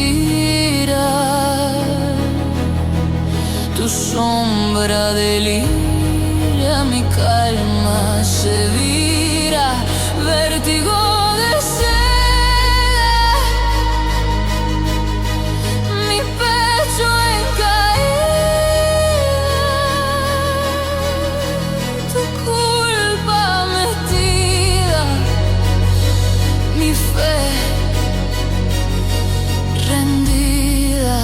tu sombra delira, mi calma se vira, vértigo de seda, mi pecho en caída, tu culpa metida, mi fe rendida.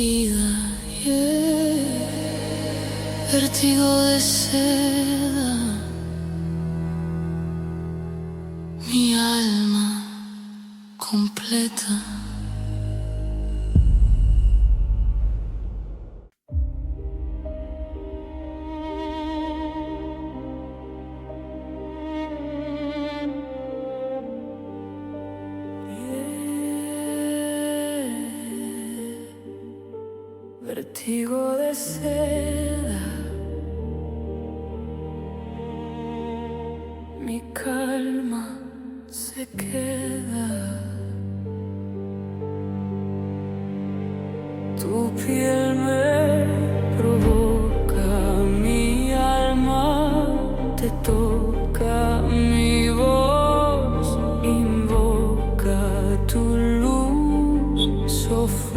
vida, vértigo de seda, mi alma completa. Vértigo de seda, mi calma se queda. Tu piel me provoca, mi alma te toca, mi voz invoca, tu luz sofoca.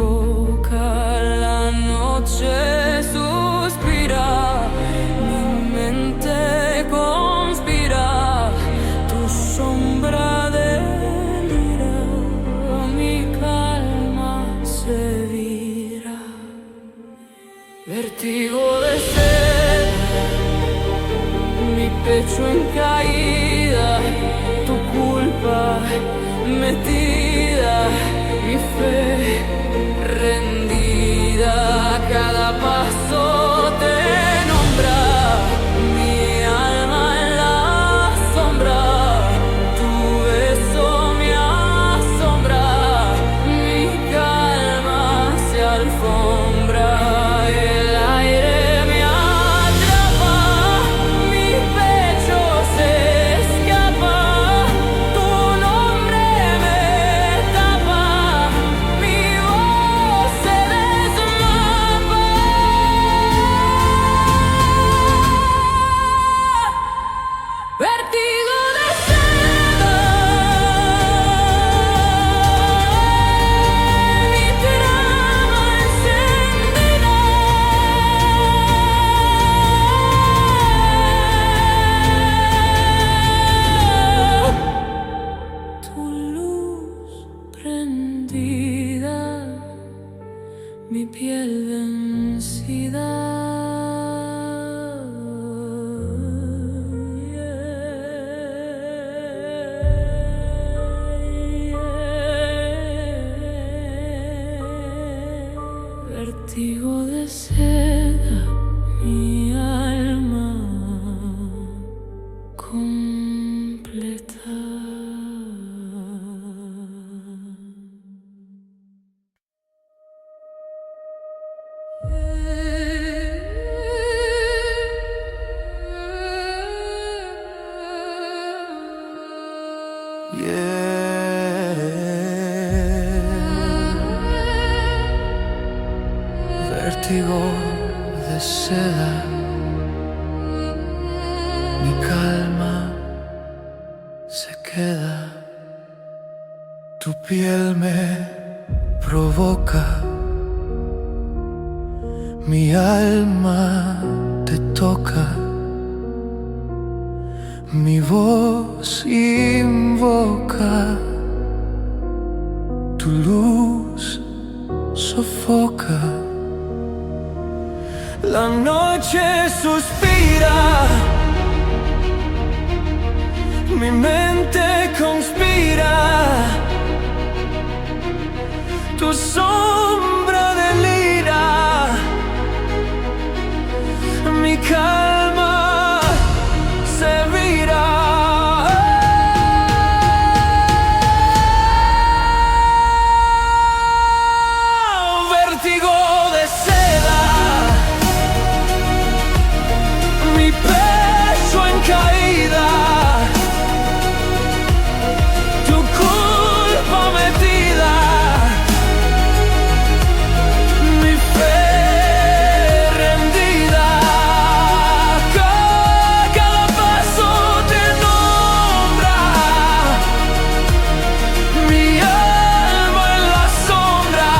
Suspira, mi mente conspira, tu sombra delira, mi calma se vira. Vértigo de sed, mi pecho en caída, tu culpa metida, mi fe rendida. Cada paso te nombra, mi alma en la sombra, tu beso me asombra, mi calma se alfombra, el aire me atrapa, mi pecho se escapa, tu nombre me tapa, mi voz se desmapa. Vértigo de seda, mi trama encendida, tu luz prendida, mi piel vencida. Vértigo de seda, mi alma completa. Vértigo de seda, mi calma se queda, tu piel me provoca, mi alma te toca, mi voz invoca, tu luz sofoca. La noche suspira, mi mente conspira, tu sombra delira, mi calma se vira. Vértigo de seda, mi pecho en caída, tu culpa metida, mi fe rendida. Cada paso te nombra, mi alma en la sombra,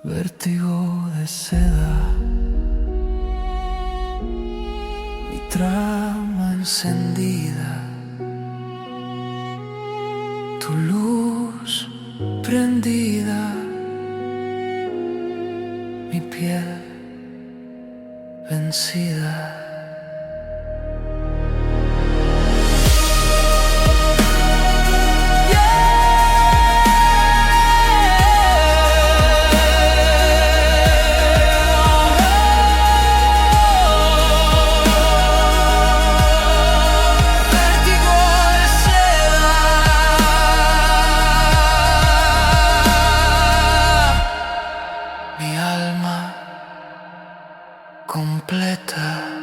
vértigo de seda, mi trama encendida, tu luz prendida, mi piel vencida. Mi alma completa.